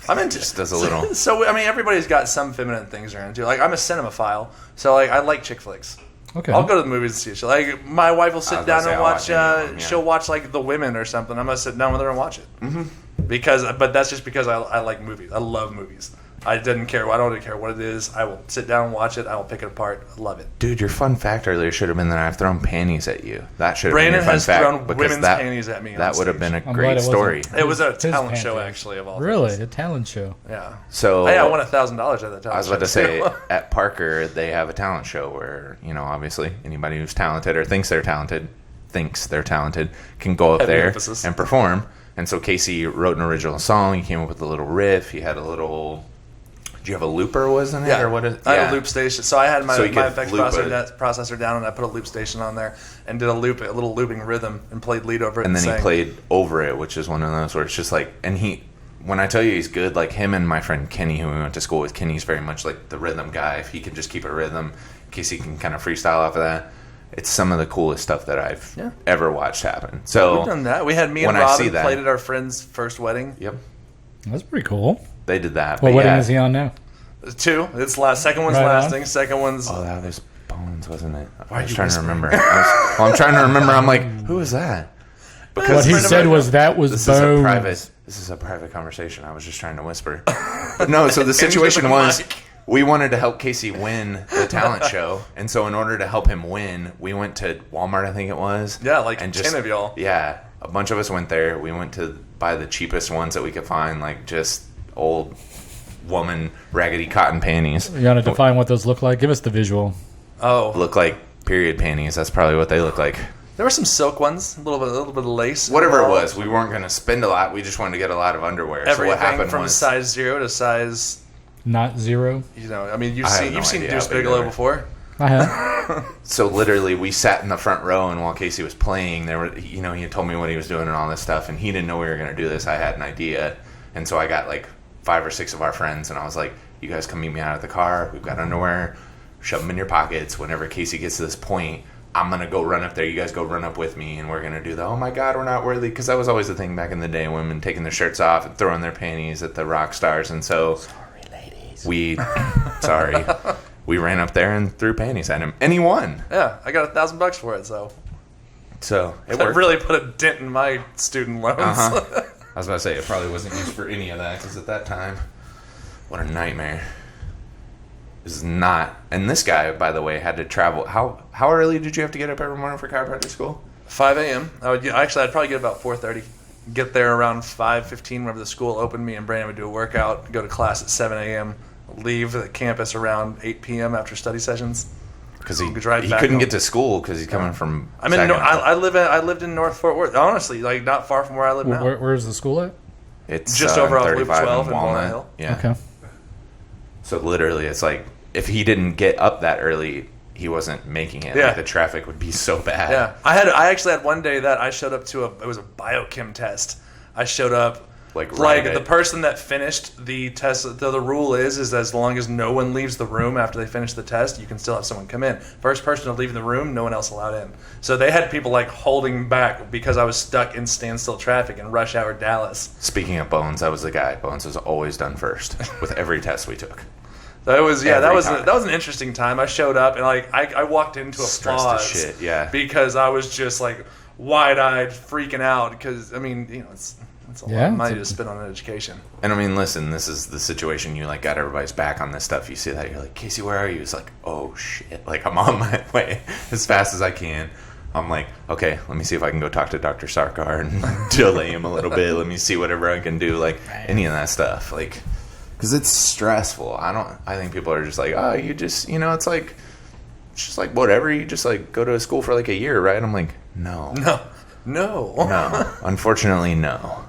I'm into Just does a little. So I mean, everybody's got some feminine things they're into. Like I'm a cinemaphile, so like I like chick flicks. Okay. I'll go to the movies and see shit. Like my wife will I sit was down gonna and say, I'll watch. watch any of them, yeah. She'll watch like The Women or something. I'm gonna sit down with her and watch it. Mm-hmm. But that's just because I like movies. I love movies. I don't care what it is. I will sit down and watch it. I will pick it apart. I love it. Dude, your fun fact earlier should have been that I've thrown panties at you. That should have Brandon been your fun has fact. thrown because women's that, panties at me on That would have been a stage. I'm glad great it wasn't- story. It was a His talent show, panties. actually, of all Really? things. A talent show. Yeah. So I won $1,000 at that talent I was about show, to say, too. at Parker, they have a talent show where, obviously anybody who's talented or thinks they're talented, can go up Heavy there emphasis. and perform. And so Casey wrote an original song. He came up with a little riff. He had a little. Do you have a looper? Wasn't it? Yeah, Or what is, I had a loop station. So I had my So you could effects loop processor down, and I put a loop station on there and did a little looping rhythm, and played lead over it. And then he sang. played over it, which is one of those where it's just like, and when I tell you he's good, like him and my friend Kenny, who we went to school with, Kenny's very much like the rhythm guy. If he can just keep a rhythm, Casey can kind of freestyle off of that. It's some of the coolest stuff that I've ever watched happen. So We've done that. We had me and when I see Robin that- played at our friend's first wedding. Yep. That's pretty cool. They did that. What but wedding yeah. is he on now? 2. It's last. Second one's Right on. lasting. Second one's. Oh, that was Bones, wasn't it? I are was you trying to whispering? remember. I'm trying to remember. I'm like, who is that? What he said was that was this Bones. This is a private conversation. I was just trying to whisper. But no, so the situation the was mic. we wanted to help Casey win the talent show, and so in order to help him win, we went to Walmart, I think it was. Yeah, like and 10 of y'all. Yeah, a bunch of us went there. We went to buy the cheapest ones that we could find, like just old woman raggedy cotton panties. You want to define what those look like? Give us the visual. Oh, Look like period panties. That's probably what they look like. there were some silk ones, a little bit of lace. Whatever it involved. was, we weren't going to spend a lot. We just wanted to get a lot of underwear. So Everything what happened from was size 0 to size. Not 0. I mean, you've I have seen no you've seen idea Deuce how big Bigelow they were. before. I have. So literally, we sat in the front row, and while Casey was playing, there were, he had told me what he was doing and all this stuff, and he didn't know we were going to do this. I had an idea, and so I got like 5 or 6 of our friends, and I was like, "You guys come meet me out at the car. We've got underwear. Shove them in your pockets. Whenever Casey gets to this point, I'm gonna go run up there. You guys go run up with me, and we're gonna do the oh my god, we're not worthy." Because that was always the thing back in the day, women taking their shirts off and throwing their panties at the rock stars, and so we ran up there and threw panties at him, and he won. Yeah, I got $1,000 for it, so So it that worked. really put a dent in my student loans. I was about to say it probably wasn't used for any of that because at that time, what a nightmare. This is not. And this guy, by the way, had to travel. How early did you have to get up every morning for chiropractic school? 5 a.m. I'd probably get about 4:30. Get there around 5:15 whenever the school opened. Me and Brandon would do a workout. Go to class at 7 a.m. Leave the campus around 8 p.m. after study sessions. Because he drive back couldn't home. get to school because he's coming from. I'm in. Saginaw. I lived in North Fort Worth. Honestly, like not far from where I live now. Where's the school at? It's just over off Loop 35 12 in in Walnut. Walnut Hill. Yeah. Okay. So literally, it's like if he didn't get up that early, he wasn't making it. Yeah. Like the traffic would be so bad. Yeah, I actually had one day that I showed up to it was a biochem test. I showed up Like the person that finished the test. The rule is as long as no one leaves the room after they finish the test, you can still have someone come in. First person to leave the room, no one else allowed in. So they had people like holding back because I was stuck in standstill traffic in rush hour Dallas. Speaking of Bones, that was the guy. Bones was always done first with every test we took. That was Every time. that was an interesting time. I showed up and like I walked into Stressed applause as shit, yeah. because I was just like wide-eyed, freaking out because I mean it's a lot of money to spend on an education. And I mean, listen, this is the situation. You like got everybody's back on this stuff. You see that, you're like, Casey, where are you? It's like, oh shit! Like I'm on my way as fast as I can. I'm like, okay, let me see if I can go talk to Dr. Sarkar and delay him a little bit. Let me see whatever I can do, like any of that stuff, like because it's stressful. I think people are just like, oh, you just, it's like, it's just like whatever. You just like go to school for like a year, right? I'm like, no, unfortunately, no.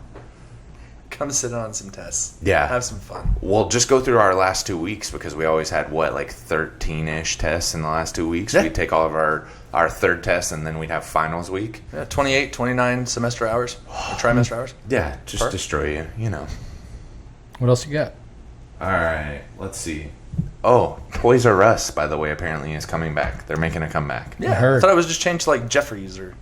Come sit on some tests. Yeah. Have some fun. We'll just go through our last 2 weeks because we always had, 13-ish tests in the last 2 weeks. Yeah. We'd take all of our third test, and then we'd have finals week. Yeah, 28, 29 semester hours or trimester hours. Yeah, just Perfect. destroy you, What else you got? All right, let's see. Oh, Toys R Us, by the way, apparently is coming back. They're making a comeback. Yeah, I heard. thought it was just changed to like Jeffries or.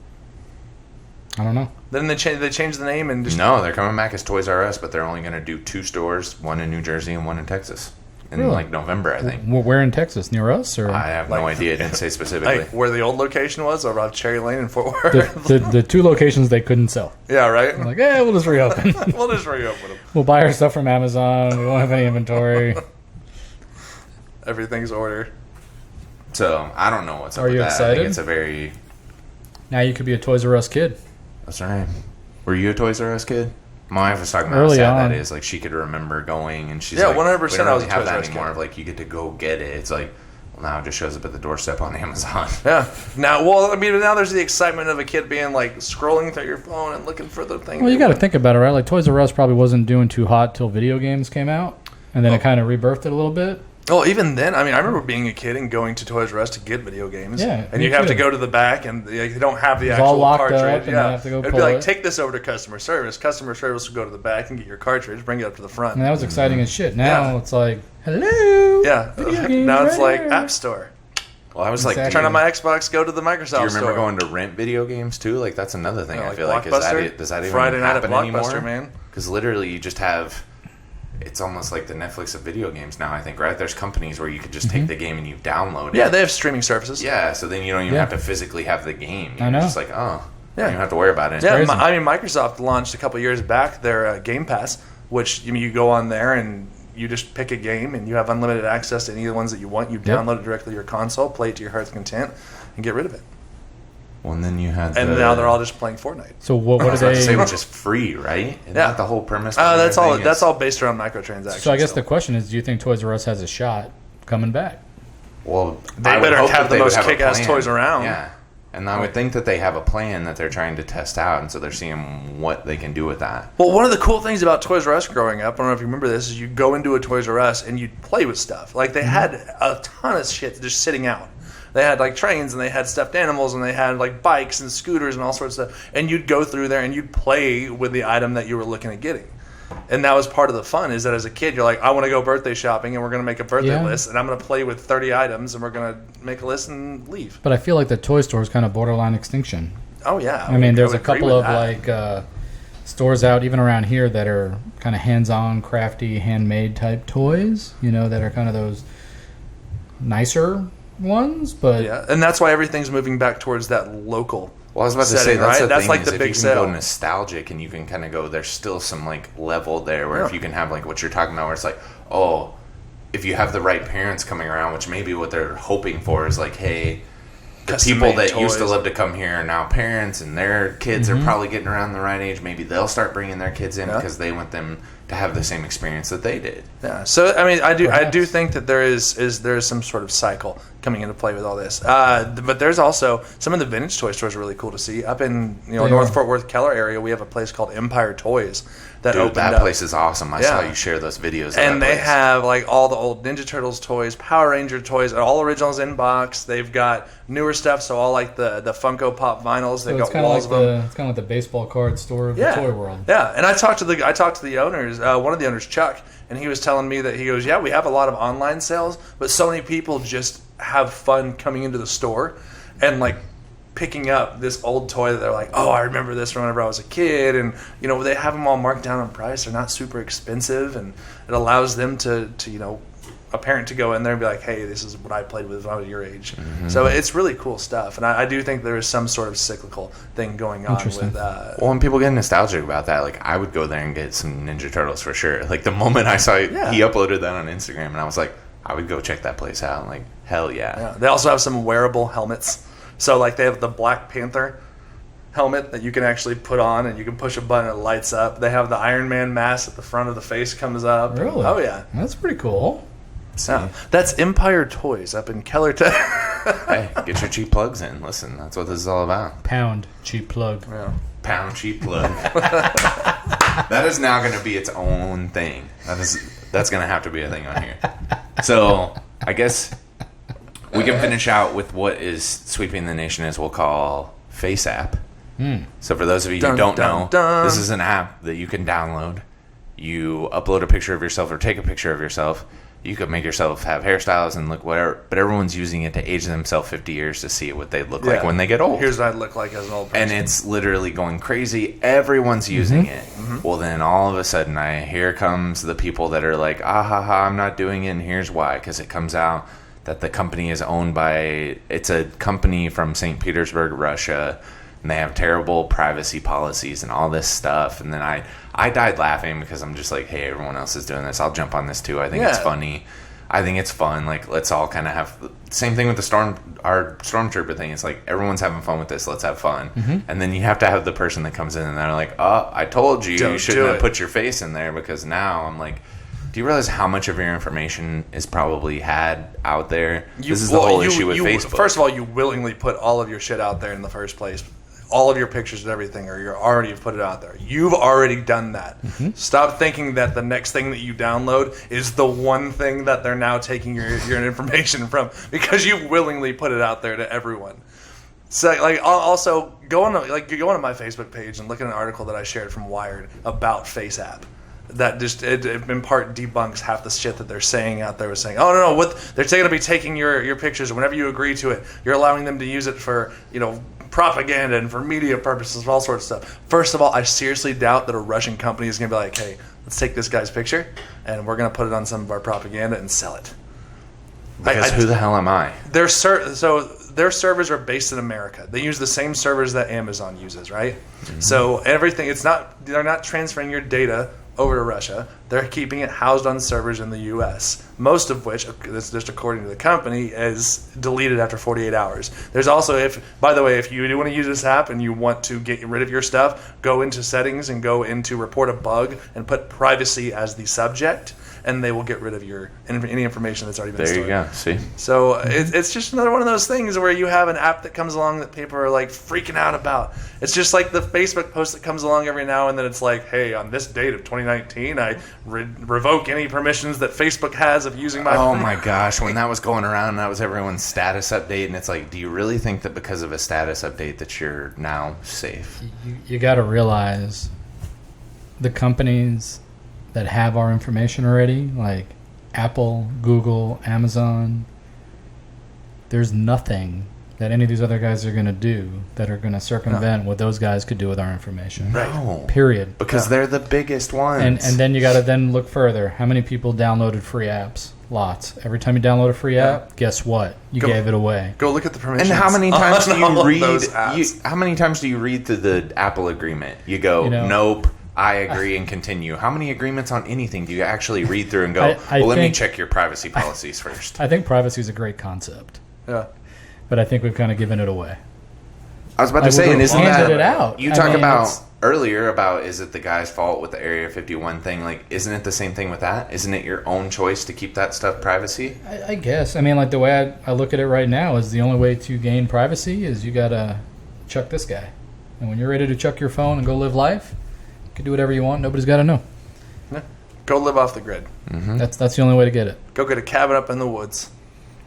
I don't know. Then they changed the name and just. No, they're coming back as Toys R Us, but they're only going to do 2 stores, one in New Jersey and one in Texas. In Really? like November, I think. Where in Texas? Near us? Or I have no idea. It didn't say specifically. Like where the old location was, over on Cherry Lane in Fort Worth. the 2 locations they couldn't sell. Yeah, right. I'm like, we'll just reopen. We'll just reopen them. We'll buy our stuff from Amazon. We won't have any inventory. Everything's ordered. So I don't know what's up Are with you that. I excited? think it's a very... Now you could be a Toys R Us kid. That's right. Were you a Toys R Us kid? My wife was talking about Early how sad on. that is. Like, she could remember going, and she's Yeah, like, 100% we don't I was really a have Toys R that Us anymore. kid. Of like, you get to go get it. It's like, well, now it just shows up at the doorstep on Amazon. Yeah. Now, well, I mean, now there's the excitement of a kid being like scrolling through your phone and looking for the thing. Well, you got to think about it, right? Like Toys R Us probably wasn't doing too hot till video games came out, and then it kind of rebirthed it a little bit. Oh, even then, I mean, I remember being a kid and going to Toys R Us to get video games. Yeah, and me you have to too. go to the back, and they don't have the It's all actual locked up, cartridge. and Yeah, you have to go it'd pull be like, it. take this over to customer service. Customer service will go to the back and get your cartridge, bring it up to the front. And that was exciting as shit. Now Yeah. it's like, hello. Yeah, Video games now it's right like here. App Store. Well, I was like, Exactly. Turn on my Xbox, go to the Microsoft do you remember store. going to rent video games too? Like, that's another thing. Yeah, I like feel like, Blockbuster? does that even Friday night at happen Blockbuster, anymore? man. Because literally, you just have it's almost like the Netflix of video games now, I think, right? There's companies where you could just take the game and you download it. Yeah, they have streaming services. Yeah, so then you don't even have to physically have the game. You're I know. just like, oh, you don't have to worry about it. Yeah, crazy. I mean, Microsoft launched a couple years back their Game Pass, which you go on there and you just pick a game and you have unlimited access to any of the ones that you want. You download it directly to your console, play it to your heart's content, and get rid of it. Well, and then you had And now they're all just playing Fortnite. So what I do was about to say, they? which is free, right? Isn't that the whole premise? That's all. behind That's everything? all based around microtransactions. So I guess still. the question is, do you think Toys R Us has a shot coming back? Well, They I would better hope have that the they would most have a kick-ass plan. toys around. Yeah. And I would think that they have a plan that they're trying to test out, and so they're seeing what they can do with that. Well, one of the cool things about Toys R Us growing up, I don't know if you remember this, is you go into a Toys R Us and you'd play with stuff. Like they had a ton of shit just sitting out. They had like trains and they had stuffed animals and they had like bikes and scooters and all sorts of stuff. And you'd go through there and you'd play with the item that you were looking at getting. And that was part of the fun, is that as a kid, you're like, I want to go birthday shopping and we're going to make a birthday list and I'm going to play with 30 items and we're going to make a list and leave. But I feel like the toy store is kind of borderline extinction. Oh, yeah. I mean, there's would a agree couple with of that. like stores out even around here that are kind of hands-on, crafty, handmade type toys. You know, that are kind of those nicer ones. But Yeah, and that's why everything's moving back towards that local. Well, I was about to say, setting, that's right? the That's thing, like is the if big you can sell. go nostalgic and you can kind of go, there's still some like level there where if Yeah. you can have like what you're talking about where it's like, oh, if you have the right parents coming around, which maybe what they're hoping for is like, hey, the people Custom-made that used to toys. love to come here are now parents and their kids are probably getting around the right age. Maybe they'll start bringing their kids in because they want them to have the same experience that they did. Yeah, so I mean, I do Perhaps. think that there is some sort of cycle coming into play with all this. But there's also some of the vintage toy stores are really cool to see. Up in They North are. Fort Worth, Keller area, we have a place called Empire Toys that Dude, opened that up. place is awesome. I saw Yeah. you share those videos of And that they place. have like all the old Ninja Turtles toys, Power Ranger toys, all originals in box. They've got newer stuff, so all like the Funko Pop vinyls. They've so it's got kind of walls like of them. it's kind of like the baseball card store of Yeah. the toy world. Yeah, and I talked to the owners. One of the owners, Chuck, and he was telling me that he goes, "Yeah, we have a lot of online sales, but so many people just have fun coming into the store and like picking up this old toy that they're like, oh, I remember this from whenever I was a kid, and they have them all marked down on price. They're not super expensive, and it allows them to a parent to go in there and be like, hey, this is what I played with when I was your age. So it's really cool stuff, and I do think there is some sort of cyclical thing going on Interesting. with Well, when people get nostalgic about that, like I would go there and get some Ninja Turtles for sure. Like the moment I saw it, Yeah. he uploaded that on Instagram, and I was like, I would go check that place out. Like hell yeah. Yeah. They also have some wearable helmets. So like they have the Black Panther helmet that you can actually put on and you can push a button and it lights up. They have the Iron Man mask at the front of the face comes up. Really? Oh yeah. That's pretty cool. Yeah. That's Empire Toys up in Kellerton. Hey, get your cheap plugs in. Listen, that's what this is all about. Pound cheap plug. Yeah. Pound cheap plug. That is now going to be its own thing. That's going to have to be a thing on here. So I guess we can finish out with what is sweeping the nation as we'll call F.A.F.O. So for those of you who Dun, don't dun, know, dun. this is an app that you can download. You upload a picture of yourself or take a picture of yourself. You could make yourself have hairstyles and look whatever, but everyone's using it to age themselves 50 years to see what they look like Yeah. when they get old. Here's what I'd look like as an old person. And it's literally going crazy. Everyone's using it. Well, then all of a sudden, here comes the people that are like, ah ha ha, I'm not doing it, and here's why. Because it comes out that the company is owned by, it's a company from St. Petersburg, Russia, and they have terrible privacy policies and all this stuff. And then I died laughing because I'm just like, hey, everyone else is doing this. I'll jump on this too. I think it's Yeah. funny. I think it's fun. Like, let's all kind of have same thing with our stormtrooper thing. It's like everyone's having fun with this. Let's have fun. And then you have to have the person that comes in and they're like, "Oh, I told you, Don't you shouldn't do have it." put your face in there because now I'm like." Do you realize how much of your information is probably had out there? This is the whole issue with Facebook. First of all, you willingly put all of your shit out there in the first place. All of your pictures and everything, or you're already put it out there. You've already done that. Stop thinking that the next thing that you download is the one thing that they're now taking your information from, because you willingly put it out there to everyone. So, like, also go on to my Facebook page and look at an article that I shared from Wired about F.A.F.O. That just it in part debunks half the shit that they're saying out there. Was saying, oh no, what they're going to be taking your pictures, and whenever you agree to it, you're allowing them to use it for propaganda and for media purposes, all sorts of stuff. First of all, I seriously doubt that a Russian company is going to be like, hey, let's take this guy's picture, and we're going to put it on some of our propaganda and sell it. Because who the hell am I? Their servers are based in America. They use the same servers that Amazon uses, right? Mm-hmm. So everything, they're not transferring your data over to Russia. They're keeping it housed on servers in the U.S., most of which, this is just according to the company, is deleted after 48 hours. There's also, by the way, if you do want to use this app and you want to get rid of your stuff, go into settings and go into report a bug and put privacy as the subject, and they will get rid of any information that's already been stored. There you go. See? So it's just another one of those things where you have an app that comes along that people are like freaking out about. It's just like the Facebook post that comes along every now and then. It's like, hey, on this date of 2019, I revoke any permissions that Facebook has of using my Oh my gosh, when that was going around, that was everyone's status update, and it's like, do you really think that because of a status update that you're now safe? You got to realize the companies that have our information already, like Apple, Google, Amazon, there's nothing that any of these other guys are going to do that are going to circumvent what those guys could do with our information. No. Period. Because they're the biggest ones. And then you got to then look further. How many people downloaded free apps? Lots. Every time you download a free app, guess what? You gave it away. Go look at the permissions. And how many times do you read? Those apps. How many times do you read through the Apple agreement? You go, nope. I agree and continue. How many agreements on anything do you actually read through and go, let me check your privacy policies first? I think privacy is a great concept. Yeah. But I think we've kind of given it away. I was about to say, and isn't that... it out. You talk about earlier about, is it the guy's fault with the Area 51 thing? Like, isn't it the same thing with that? Isn't it your own choice to keep that stuff privacy? I guess. I mean, like, the way I look at it right now is the only way to gain privacy is you got to chuck this guy. And when you're ready to chuck your phone and go live life, you can do whatever you want. Nobody's got to know. Yeah. Go live off the grid. Mm-hmm. That's the only way to get it. Go get a cabin up in the woods.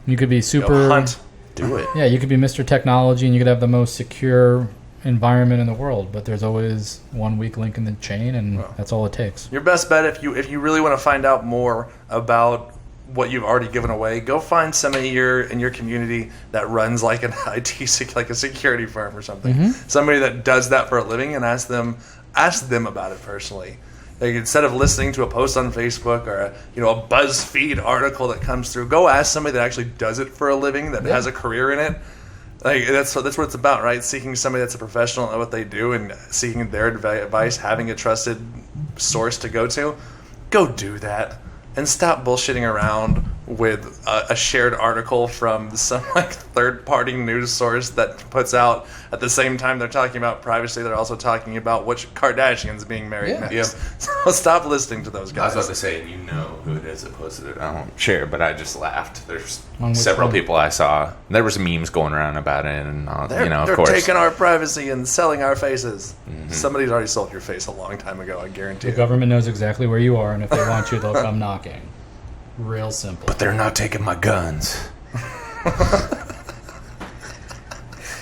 You could be super... Go hunt. Do it. Yeah, you could be Mr. Technology and you could have the most secure environment in the world, but there's always one weak link in the chain, and that's all it takes. Your best bet, if you really want to find out more about what you've already given away, go find somebody in your community that runs like an like a security firm or something. Mm-hmm. Somebody that does that for a living, and ask them about it personally. Like, instead of listening to a post on Facebook or a BuzzFeed article that comes through, go ask somebody that actually does it for a living, that has a career in it. Like, that's what it's about, right? Seeking somebody that's a professional at what they do and seeking their advice, having a trusted source to go to. Go do that and stop bullshitting around with a shared article from some third-party news source that puts out at the same time they're talking about privacy. They're also talking about which Kardashian's being married next. Yep. So stop listening to those guys. I was about to say, you know who it is that posted it. I don't share, but I just laughed. There's On which several one? people I saw. There was memes going around about it, and They're course. taking our privacy and selling our faces. Mm-hmm. Somebody's already sold your face a long time ago, I guarantee. The government knows exactly where you are, and if they want you, they'll come knocking. Real simple. But they're not taking my guns.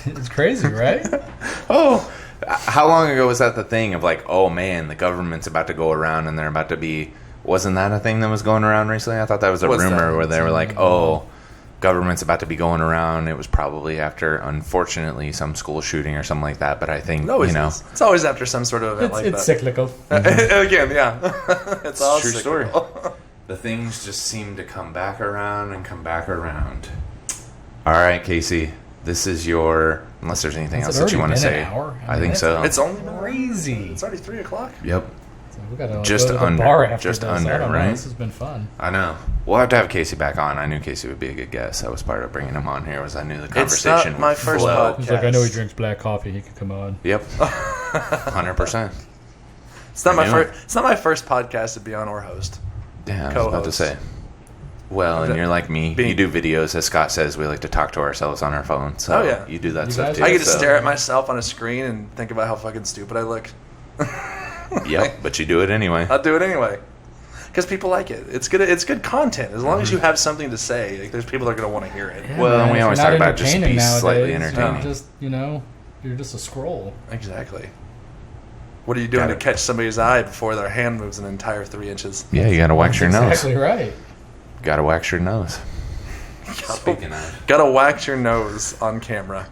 It's crazy, right? Oh, how long ago was that the thing of like, oh man, the government's about to go around and they're about to be... Wasn't that a thing that was going around recently? I thought that was a rumor where they were like, oh, government's about to be going around. It was probably after, unfortunately, some school shooting or something like that. But I think, it's always after some sort of event It's cyclical. Again, yeah. It's all true cyclical. story. The things just seem to come back around and come back around. All right, Casey, this is your... Unless there's anything else that you want to say. I think so. It's only crazy. It's already 3 o'clock. Yep. So we gotta Just go to the under, bar after just this. under, I don't know. right? This has been fun. I know. We'll have to have Casey back on. I knew Casey would be a good guest. That was part of bringing him on here. Was I knew the conversation It's not my would first flow. podcast. He's like, I know he drinks black coffee. He could come on. Yep. 100%. It's not my first podcast to be on or host. Yeah, I was about to say. Well, and you're like me. You do videos. As Scott says, we like to talk to ourselves on our phone. So you do that stuff guys too. I get to so. stare at myself on a screen and think about how fucking stupid I look. Yep, but you do it anyway. I'll do it anyway. Because people like it. It's good content. As long as you have something to say, like, there's people that are going to want to hear it. Yeah, Well, man, we if always you're talk not about just be entertaining slightly nowadays, entertaining. You're just a scroll. Exactly. What are you doing to catch somebody's eye before their hand moves an entire 3 inches? Yeah, you got to wax your nose. Exactly right. Got to wax your nose. Speaking of. Gotta wax your nose on camera.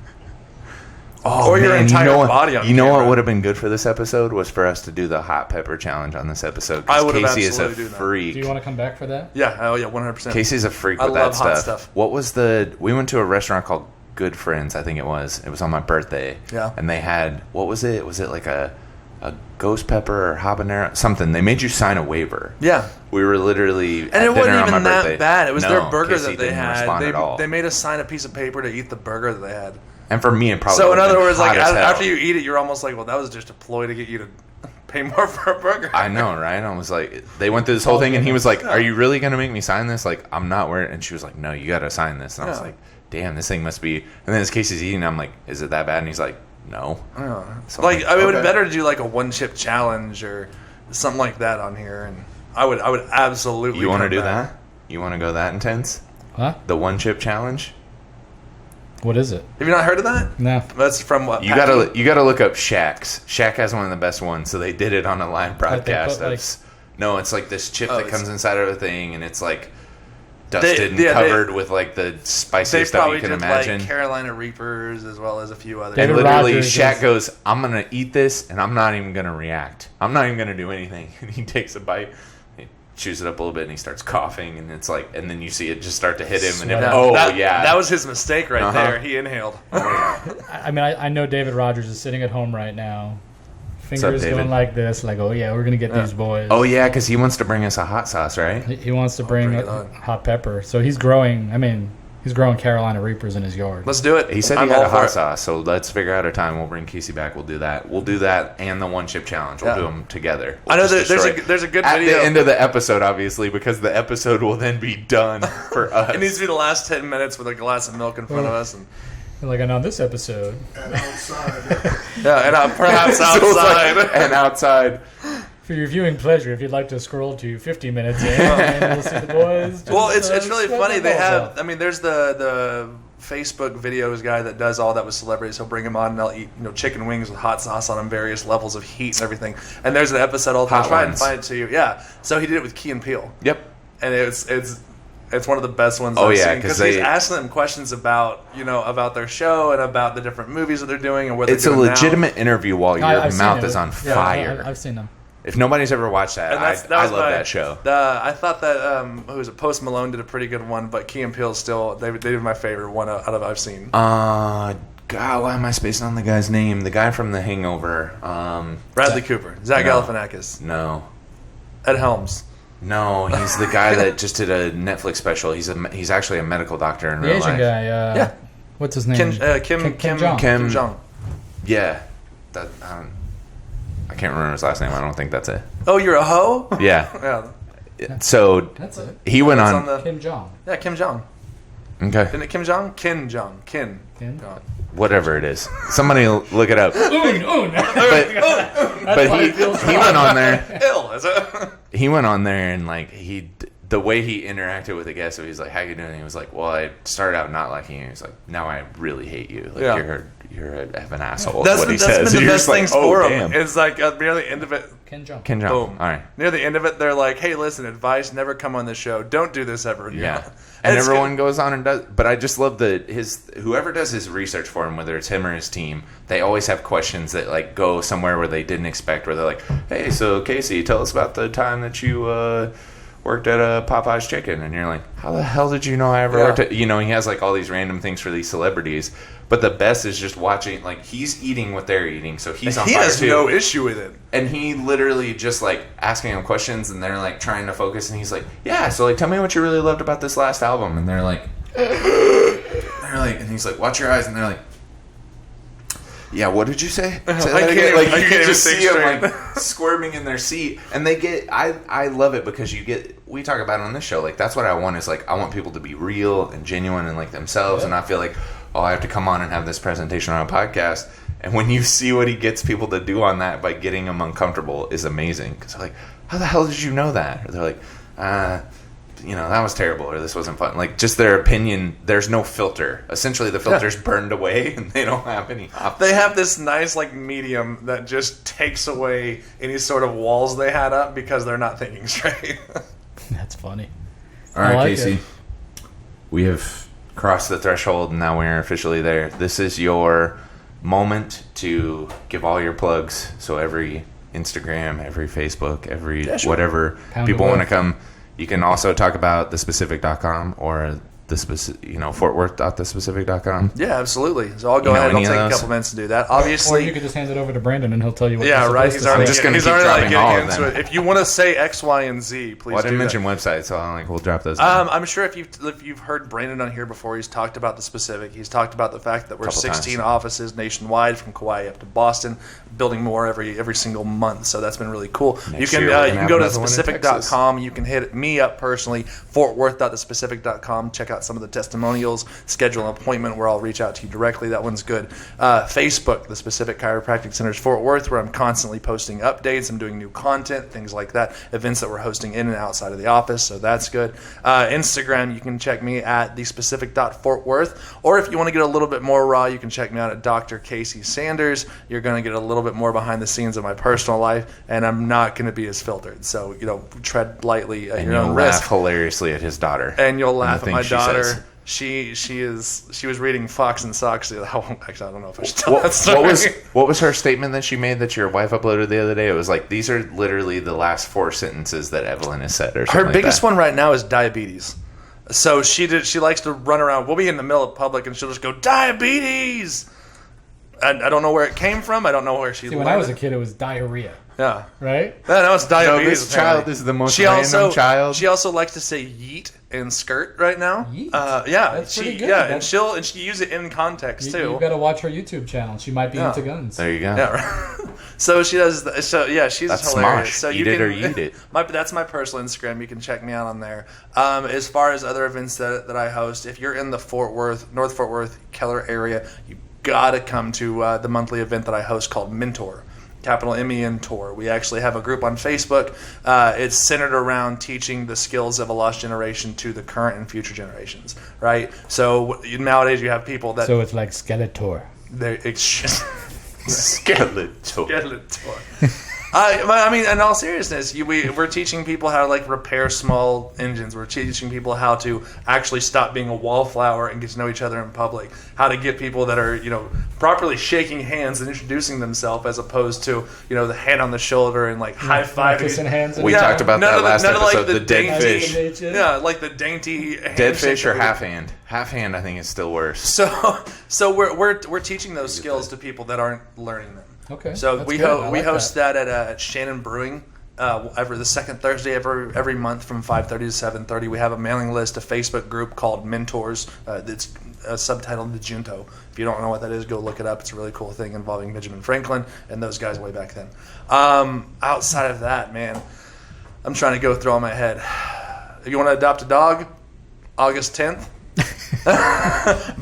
Oh, or your man, entire you know what, body on You know what camera. would have been good for this episode was for us to do the hot pepper challenge on this episode. I would have Casey is a absolutely do that. freak. Do you want to come back for that? Yeah, oh yeah, 100%. Casey's a freak I with love that hot stuff. stuff. What was we went to a restaurant called Good Friends, I think it was. It was on my birthday. Yeah. And they had, what was it? Was it like a ghost pepper or habanero? Something. They made you sign a waiver. Yeah. We were literally And it wasn't even that birthday. bad. It was their No, burger Casey that they didn't had. respond at all. They made us sign a piece of paper to eat the burger that they had. And for me, it probably So in would've other been words, like hot as hell. after you eat it, you're almost like, well, that was just a ploy to get you to pay more for a burger. I know, right? I was like, they went through this whole thing, and he was like, "Are you really gonna make me sign this? Like, I'm not wearing." And she was like, "No, you gotta sign this." And I was Yeah. like, "Damn, this thing must be." And then as Casey's eating, I'm like, "Is it that bad?" And he's like, "No." Yeah. So Like, I mean, it would be okay. better to do like a one chip challenge or something like that on here, and I would absolutely. You want to come do back. that? You want to go that intense? Huh? The one chip challenge? What is it? Have you not heard of that? No. That's from what? You gotta look up Shaq's. Shaq has one of the best ones. So they did it on a live Like they broadcast. put, like- No, it's like this chip Oh, that it's- comes inside of a thing, and it's like dusted and yeah, covered with like the They spiciest stuff probably you can did imagine. like Carolina Reapers as well as a few others. And David literally, Rogers Shaq is- goes, "I'm gonna eat this, and I'm not even gonna react. I'm not even gonna do anything." And he takes a bite, he chews it up a little bit, and he starts coughing, and it's like, and then you see it just start to hit him, and Sweat. That was his mistake right Uh-huh. there. He inhaled. I mean, I know David Rogers is sitting at home right now, fingers David? going like this, like, oh yeah, we're gonna get these boys. Oh yeah, because he wants to bring us a hot sauce, right? He wants to bring bring it on. hot pepper, so he's growing. I mean, he's growing Carolina Reapers in his yard. Let's do it. He said I'm he had all a for hot it. sauce, so let's figure out a time. We'll bring Casey back. We'll do that. We'll do that and the one chip challenge. We'll Yeah. do them together. I know We'll just destroy it. there's a good at video. the end of the episode, obviously, because the episode will then be done for us. It needs to be the last 10 minutes with a glass of milk in front of us, and Like, and on this episode, And outside. yeah, and perhaps So it's like- outside. and outside. for your viewing pleasure, if you'd like to scroll to 50 minutes in, and you'll see the boys. Well, just, it's really sweat funny. their They balls have. off. I mean, there's the Facebook videos guy that does all that with celebrities. He'll bring them on and they'll eat chicken wings with hot sauce on them, various levels of heat and everything. And there's an episode. I'll Hot try and ones. find it to you. Yeah. So he did it with Key and Peele, Yep. and it's one of the best ones Oh, I've yeah, seen 'cause because they- he's asking them questions about about their show and about the different movies that they're doing and what they're It's a doing now. legitimate interview while your I've seen mouth it. is on Yeah, fire. I've seen them. If nobody's ever watched that, And I that love was my- that show. I thought that who was it? Post Malone did a pretty good one, but Key and Peele still they did my favorite one out of I've seen. God, why am I spacing on the guy's name? The guy from The Hangover. Bradley Cooper, Zach No. Galifianakis, No, Ed Helms. no, he's the guy that just did a Netflix special. He's actually a medical doctor in The real Asian life. guy. Yeah. What's his name? Kim Jong. Kim Jong. Yeah, that I can't remember his last name. I don't think that's it. Oh, you're a hoe? Yeah. Yeah, So That's it. he went it's on. on the Kim Jong. yeah Kim Jong. Okay, Isn't it Kim Jong? Kin Jong. Kin. Kim? Jong. whatever it is. Somebody look it up. Oon. But he went on there. Ill is it? He went on there and like the way he interacted with the guest, so he's like, "How you doing?" And he was like, "Well, I started out not liking you." He's like, "Now I really hate you. Like Yeah. you're an asshole." That's what he been says. the And you're best just like, things "Oh, for damn." him. It's like near the end of it. Kim Jong. Kim Jong. Boom. All right. Near the end of it, they're like, "Hey, listen, advice: never come on this show. Don't do this ever again." Yeah. And And it's everyone goes on and does, but I just love whoever does his research for him, whether it's him or his team, they always have questions that like go somewhere where they didn't expect. Where they're like, "Hey, so Casey, tell us about the time that you worked at a Popeye's Chicken," and you're like, "How the hell did you know I ever Yeah. worked at?" He has like all these random things for these celebrities, but the best is just watching. Like he's eating what they're eating, so he's on he fire has too. no issue with it. And he literally just like asking them questions, and they're like trying to focus, and he's like, "Yeah, so like tell me what you really loved about this last album," and they're like, and he's like, "Watch your eyes," and they're like, "Yeah, what did you say?" Say that can't again. even- Like I you can't can even just think see them straight. like squirming in their seat, and they get. I love it because we talk about it on this show. Like that's what I want is like I want people to be real and genuine and like themselves, and not feel like I have to come on and have this presentation on a podcast. And when you see what he gets people to do on that by getting them uncomfortable is amazing. Because they're like, "How the hell did you know that?" Or they're like, that was terrible, or this wasn't fun. Like just their opinion. There's no filter. Essentially, the filter's burned away, and they don't have any options. They have this nice like medium that just takes away any sort of walls they had up because they're not thinking straight. That's funny. All right, I like Casey. it. We have crossed the threshold, and now we're officially there. This is your moment to give all your plugs. So every Instagram, every Facebook, every whatever Pound people away. want to come. You can also talk about thespecific.com or fortworth.thespecific.com. Yeah, absolutely. So I'll go You know ahead and any I'll of take a those? couple minutes to do that. Or Obviously, you could just hand it over to Brandon and he'll tell you what yeah, you're right. supposed He's to already, say. just gonna he's keep already dropping all getting of into them. it. If you want to say X, Y, and Z, please Well, I do didn't that. mention websites, so we'll drop those down. I'm sure if you've heard Brandon on here before, he's talked about the Specific. He's talked about the fact that we're Couple 16 times. offices nationwide, from Kauai up to Boston, building more every single month. So that's been really cool. Next you year can we're you gonna can have go to another one in specific.com. You can hit me up personally, fortworth.thespecific.com. Check out some of the testimonials. Schedule an appointment where I'll reach out to you directly. That one's good. Facebook, the Specific Chiropractic Centers Fort Worth, where I'm constantly posting updates. I'm doing new content, things like that, events that we're hosting in and outside of the office, so that's good. Instagram, you can check me at thespecific.fortworth, or if you want to get a little bit more raw, you can check me out at Dr. Casey Sanders. You're going to get a little bit more behind the scenes of my personal life, and I'm not going to be as filtered, so tread lightly at And your you'll own laugh risk. hilariously at his daughter. And you'll laugh the at my things she daughter. says. She was reading Fox and Socks. Actually, I don't know if I should tell that story. What was her statement that she made that your wife uploaded the other day? It was like, these are literally the last 4 sentences that Evelyn has said, or something Her like biggest that. one right now is diabetes. So she likes to run around. We'll be in the middle of public, and she'll just go, diabetes. I don't know where it came from. I don't know where she See, learned when I was a it. kid, it was diarrhea, Yeah. right? Yeah, no, it's diabetes. this child is the most She random child. She also likes to say yeet and skirt right now. Yeet? Yeah, That's pretty good. Yeah, and That's- she use it in context too. You've got to watch her YouTube channel. She might be Yeah. into guns. There you go. Yeah, right. So she does. So yeah, she's That's hilarious. smosh. So Eat you it can, or yeet it. That's my personal Instagram. You can check me out on there. As far as other events that I host, if you're in the North Fort Worth, Keller area, you gotta come to the monthly event that I host called Mentor. Capital MEN Tour. We actually have a group on Facebook. It's centered around teaching the skills of a lost generation to the current and future generations. Right. So nowadays you have people that So it's like Skeletor. they're Skeletor. I mean, in all seriousness, we're teaching people how to repair small engines. We're teaching people how to actually stop being a wallflower and get to know each other in public. How to get people that are properly shaking hands and introducing themselves, as opposed to the hand on the shoulder and high fiving. Kissing hands. We talked about that last episode. The dead dainty- fish. Yeah, like the dainty Dead fish or handshake. half hand. Half hand, I think, is still worse. So we're teaching those skills to people that aren't learning them. Okay. So that's we good. I we like host that at Shannon Brewing every the second Thursday every month from 5:30 to 7:30. We have a mailing list, a Facebook group called Mentors. It's subtitled the Junto. If you don't know what that is, go look it up. It's a really cool thing involving Benjamin Franklin and those guys way back then. Outside of that, man, I'm trying to go through all my head. If you want to adopt a dog, August 10th.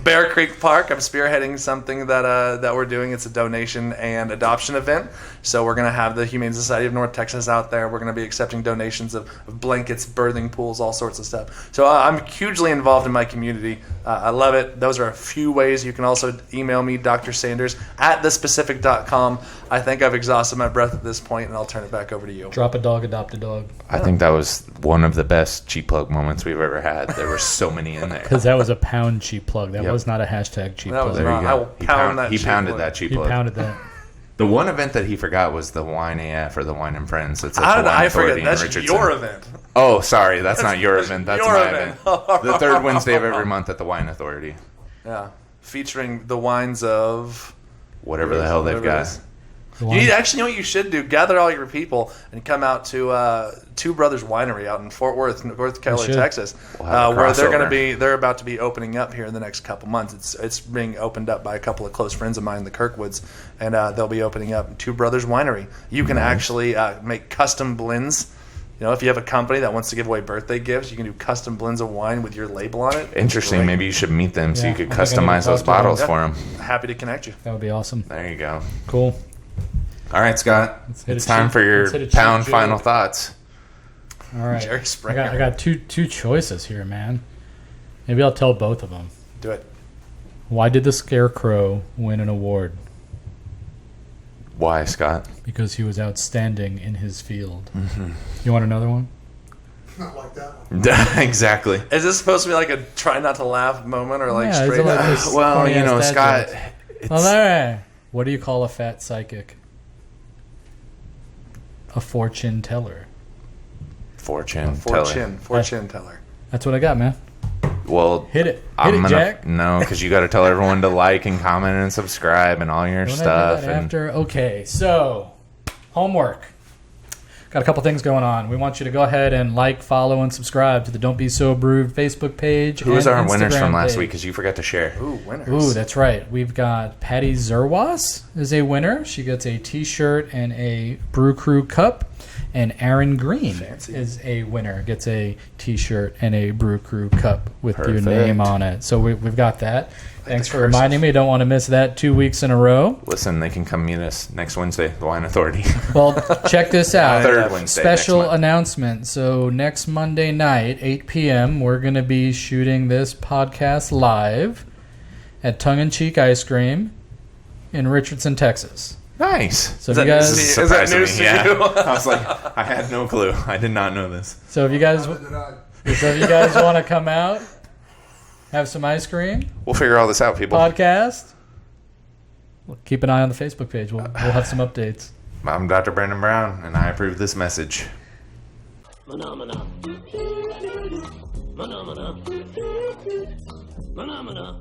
Bear Creek Park. I'm spearheading something that we're doing. It's a donation and adoption event. So we're going to have the Humane Society of North Texas out there. We're going to be accepting donations of blankets, birthing pools, all sorts of stuff. So I'm hugely involved in my community. I love it. Those are a few ways. You can also email me, Dr. Sanders, at thespecific.com. I think I've exhausted my breath at this point, and I'll turn it back over to you. Drop a dog, adopt a dog. I think that was one of the best cheap plug moments we've ever had. There were so many in there. Because that was a pound cheap plug. That Yep. was not a hashtag cheap That was plug. There you I will go. He, pound that he cheap pounded plug. that cheap He plug. pounded that. The one event that he forgot was the Wine AF or the Wine and Friends. It's at How the did Wine I Authority forget? in That's Richardson. your event. Oh, sorry, that's not your event. That's your my event. event. The third Wednesday of every month at the Wine Authority. Yeah. Featuring the wines of Whatever the hell they've whatever it got. is. The You wine- need, actually know what you should do? Gather all your people and come out to Two Brothers Winery out in Fort Worth, North Keller, should. Texas, We'll have a where crossover. they're about to be opening up here in the next couple months. It's being opened up by a couple of close friends of mine, the Kirkwoods, and they'll be opening up Two Brothers Winery. You can actually make custom blends. If you have a company that wants to give away birthday gifts, you can do custom blends of wine with your label on it. Interesting. Great. Maybe you should meet them so Yeah, you could I think I need to customize those talk to them. bottles Yeah. for them. Happy to connect you. That would be awesome. There you go. Cool. All right, Scott. hit It's a time cheap- for your let's hit a cheap pound joke. final thoughts. All right. Jerry Springer. I got two choices here, man. Maybe I'll tell both of them. Do it. Why did the Scarecrow win an award? Why, Scott? Because he was outstanding in his field. You want another one? Not like that one. Exactly. Is this supposed to be like a try not to laugh moment or Yeah, it's straight like up? this Well, corny-ass dad Scott, joke. it's, Well, all right. What do you call a fat psychic? A fortune teller. Fortune teller. Fortune teller. That's what I got, man. Well, Hit it, Jack. Jack. No, because you got to tell everyone to like and comment and subscribe and all your Don't I do stuff. that And after? Okay, so homework. Got a couple things going on. We want you to go ahead and like, follow, and subscribe to the Don't Be So Brewed Facebook page. who was and our winners Instagram from last page. week? Because you forgot to share. Ooh, winners. Ooh, that's right. We've got Patty Zerwas is a winner. She gets a T-shirt and a Brew Crew cup. And Aaron Green is a winner. Gets a T-shirt and a Brew Crew cup with your Perfect. name on it. So we've got that. Thanks for reminding me. Don't want to miss that 2 weeks in a row. Listen, they can come meet us next Wednesday, the Wine Authority. Well, check this out. Third Wednesday. Special next month. announcement. So next Monday night, 8 p.m., we're going to be shooting this podcast live at Tongue in Cheek Ice Cream in Richardson, Texas. Nice. So Is if you that guys, news This is that surprising news me. to Yeah. you? I was like, I had no clue. I did not know this. so if you guys Neither did I. want to come out, have some ice cream, We'll figure all this out, people. podcast. Well, keep an eye on the Facebook page. We'll have some updates. I'm Dr. Brandon Brown, and I approve this message. Phenomena. Phenomena. Phenomena.